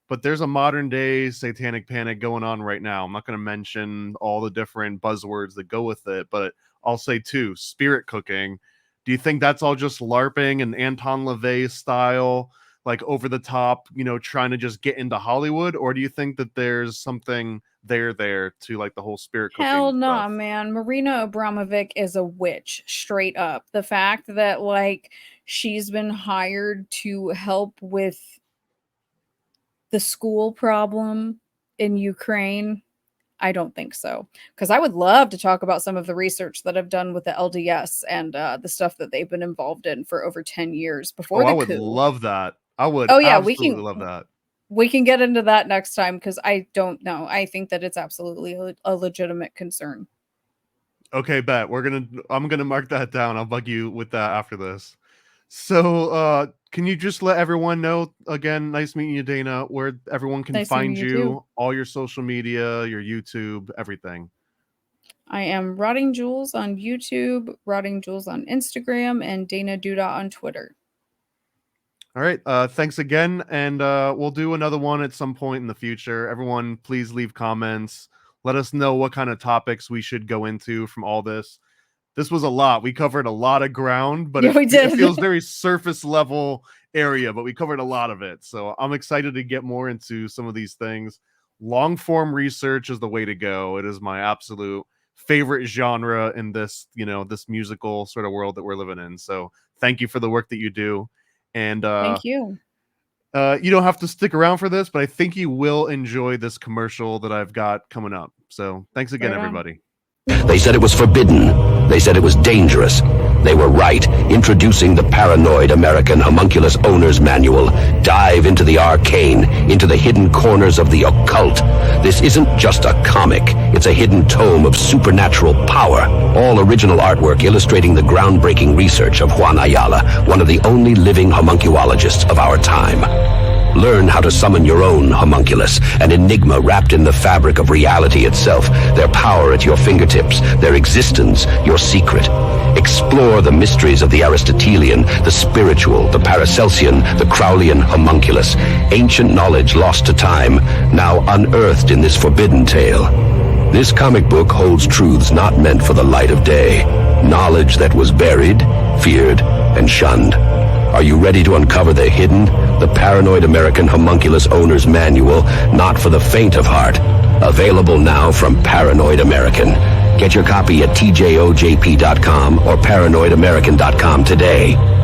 But there's a modern day satanic panic going on right now. I'm not going to mention all the different buzzwords that go with it, but I'll say two: spirit cooking. Do you think that's all just LARPing and Anton LaVey style, like over the top, you know, trying to just get into Hollywood? Or do you think that there's something there to like the whole spirit cooking? Hell no, nah, man. Marina Abramovic is a witch, straight up. The fact that like she's been hired to help with the school problem in Ukraine, I don't think so. Because I would love to talk about some of the research that I've done with the LDS and the stuff that they've been involved in for over 10 years before the coup. I would love that. I would absolutely love that. We can get into that next time because I don't know. I think that it's absolutely a legitimate concern. Okay, bet. I'm gonna mark that down. I'll bug you with that after this. So can you just let everyone know again, nice meeting you, Dana, where everyone can find you, all your social media, your YouTube, everything? I am Rotting Jules on YouTube, Rotting Jules on Instagram, and Dana Duda on Twitter. All right. Thanks again. And we'll do another one at some point in the future. Everyone, please leave comments. Let us know what kind of topics we should go into from all this. This was a lot. We covered a lot of ground, but it feels very surface level area, but we covered a lot of it. So I'm excited to get more into some of these things. Long form research is the way to go. It is my absolute favorite genre in this, you know, this musical sort of world that we're living in. So thank you for the work that you do. And thank you. You don't have to stick around for this, but I think you will enjoy this commercial that I've got coming up. So thanks again, everybody. They said it was forbidden. They said it was dangerous. They were right. Introducing the paranoid American Homunculus Owner's Manual. Dive into the arcane, into the hidden corners of the occult. This isn't just a comic. It's a hidden tome of supernatural power. All original artwork illustrating the groundbreaking research of Juan Ayala, one of the only living homunculologists of our time. Learn how to summon your own homunculus, an enigma wrapped in the fabric of reality itself, their power at your fingertips, their existence, your secret. Explore the mysteries of the Aristotelian, the spiritual, the Paracelsian, the Crowleyan homunculus, ancient knowledge lost to time, now unearthed in this forbidden tale. This comic book holds truths not meant for the light of day, knowledge that was buried, feared, and shunned. Are you ready to uncover the hidden, the paranoid American Homunculus Owner's Manual, not for the faint of heart? Available now from Paranoid American. Get your copy at tjojp.com or paranoidamerican.com today.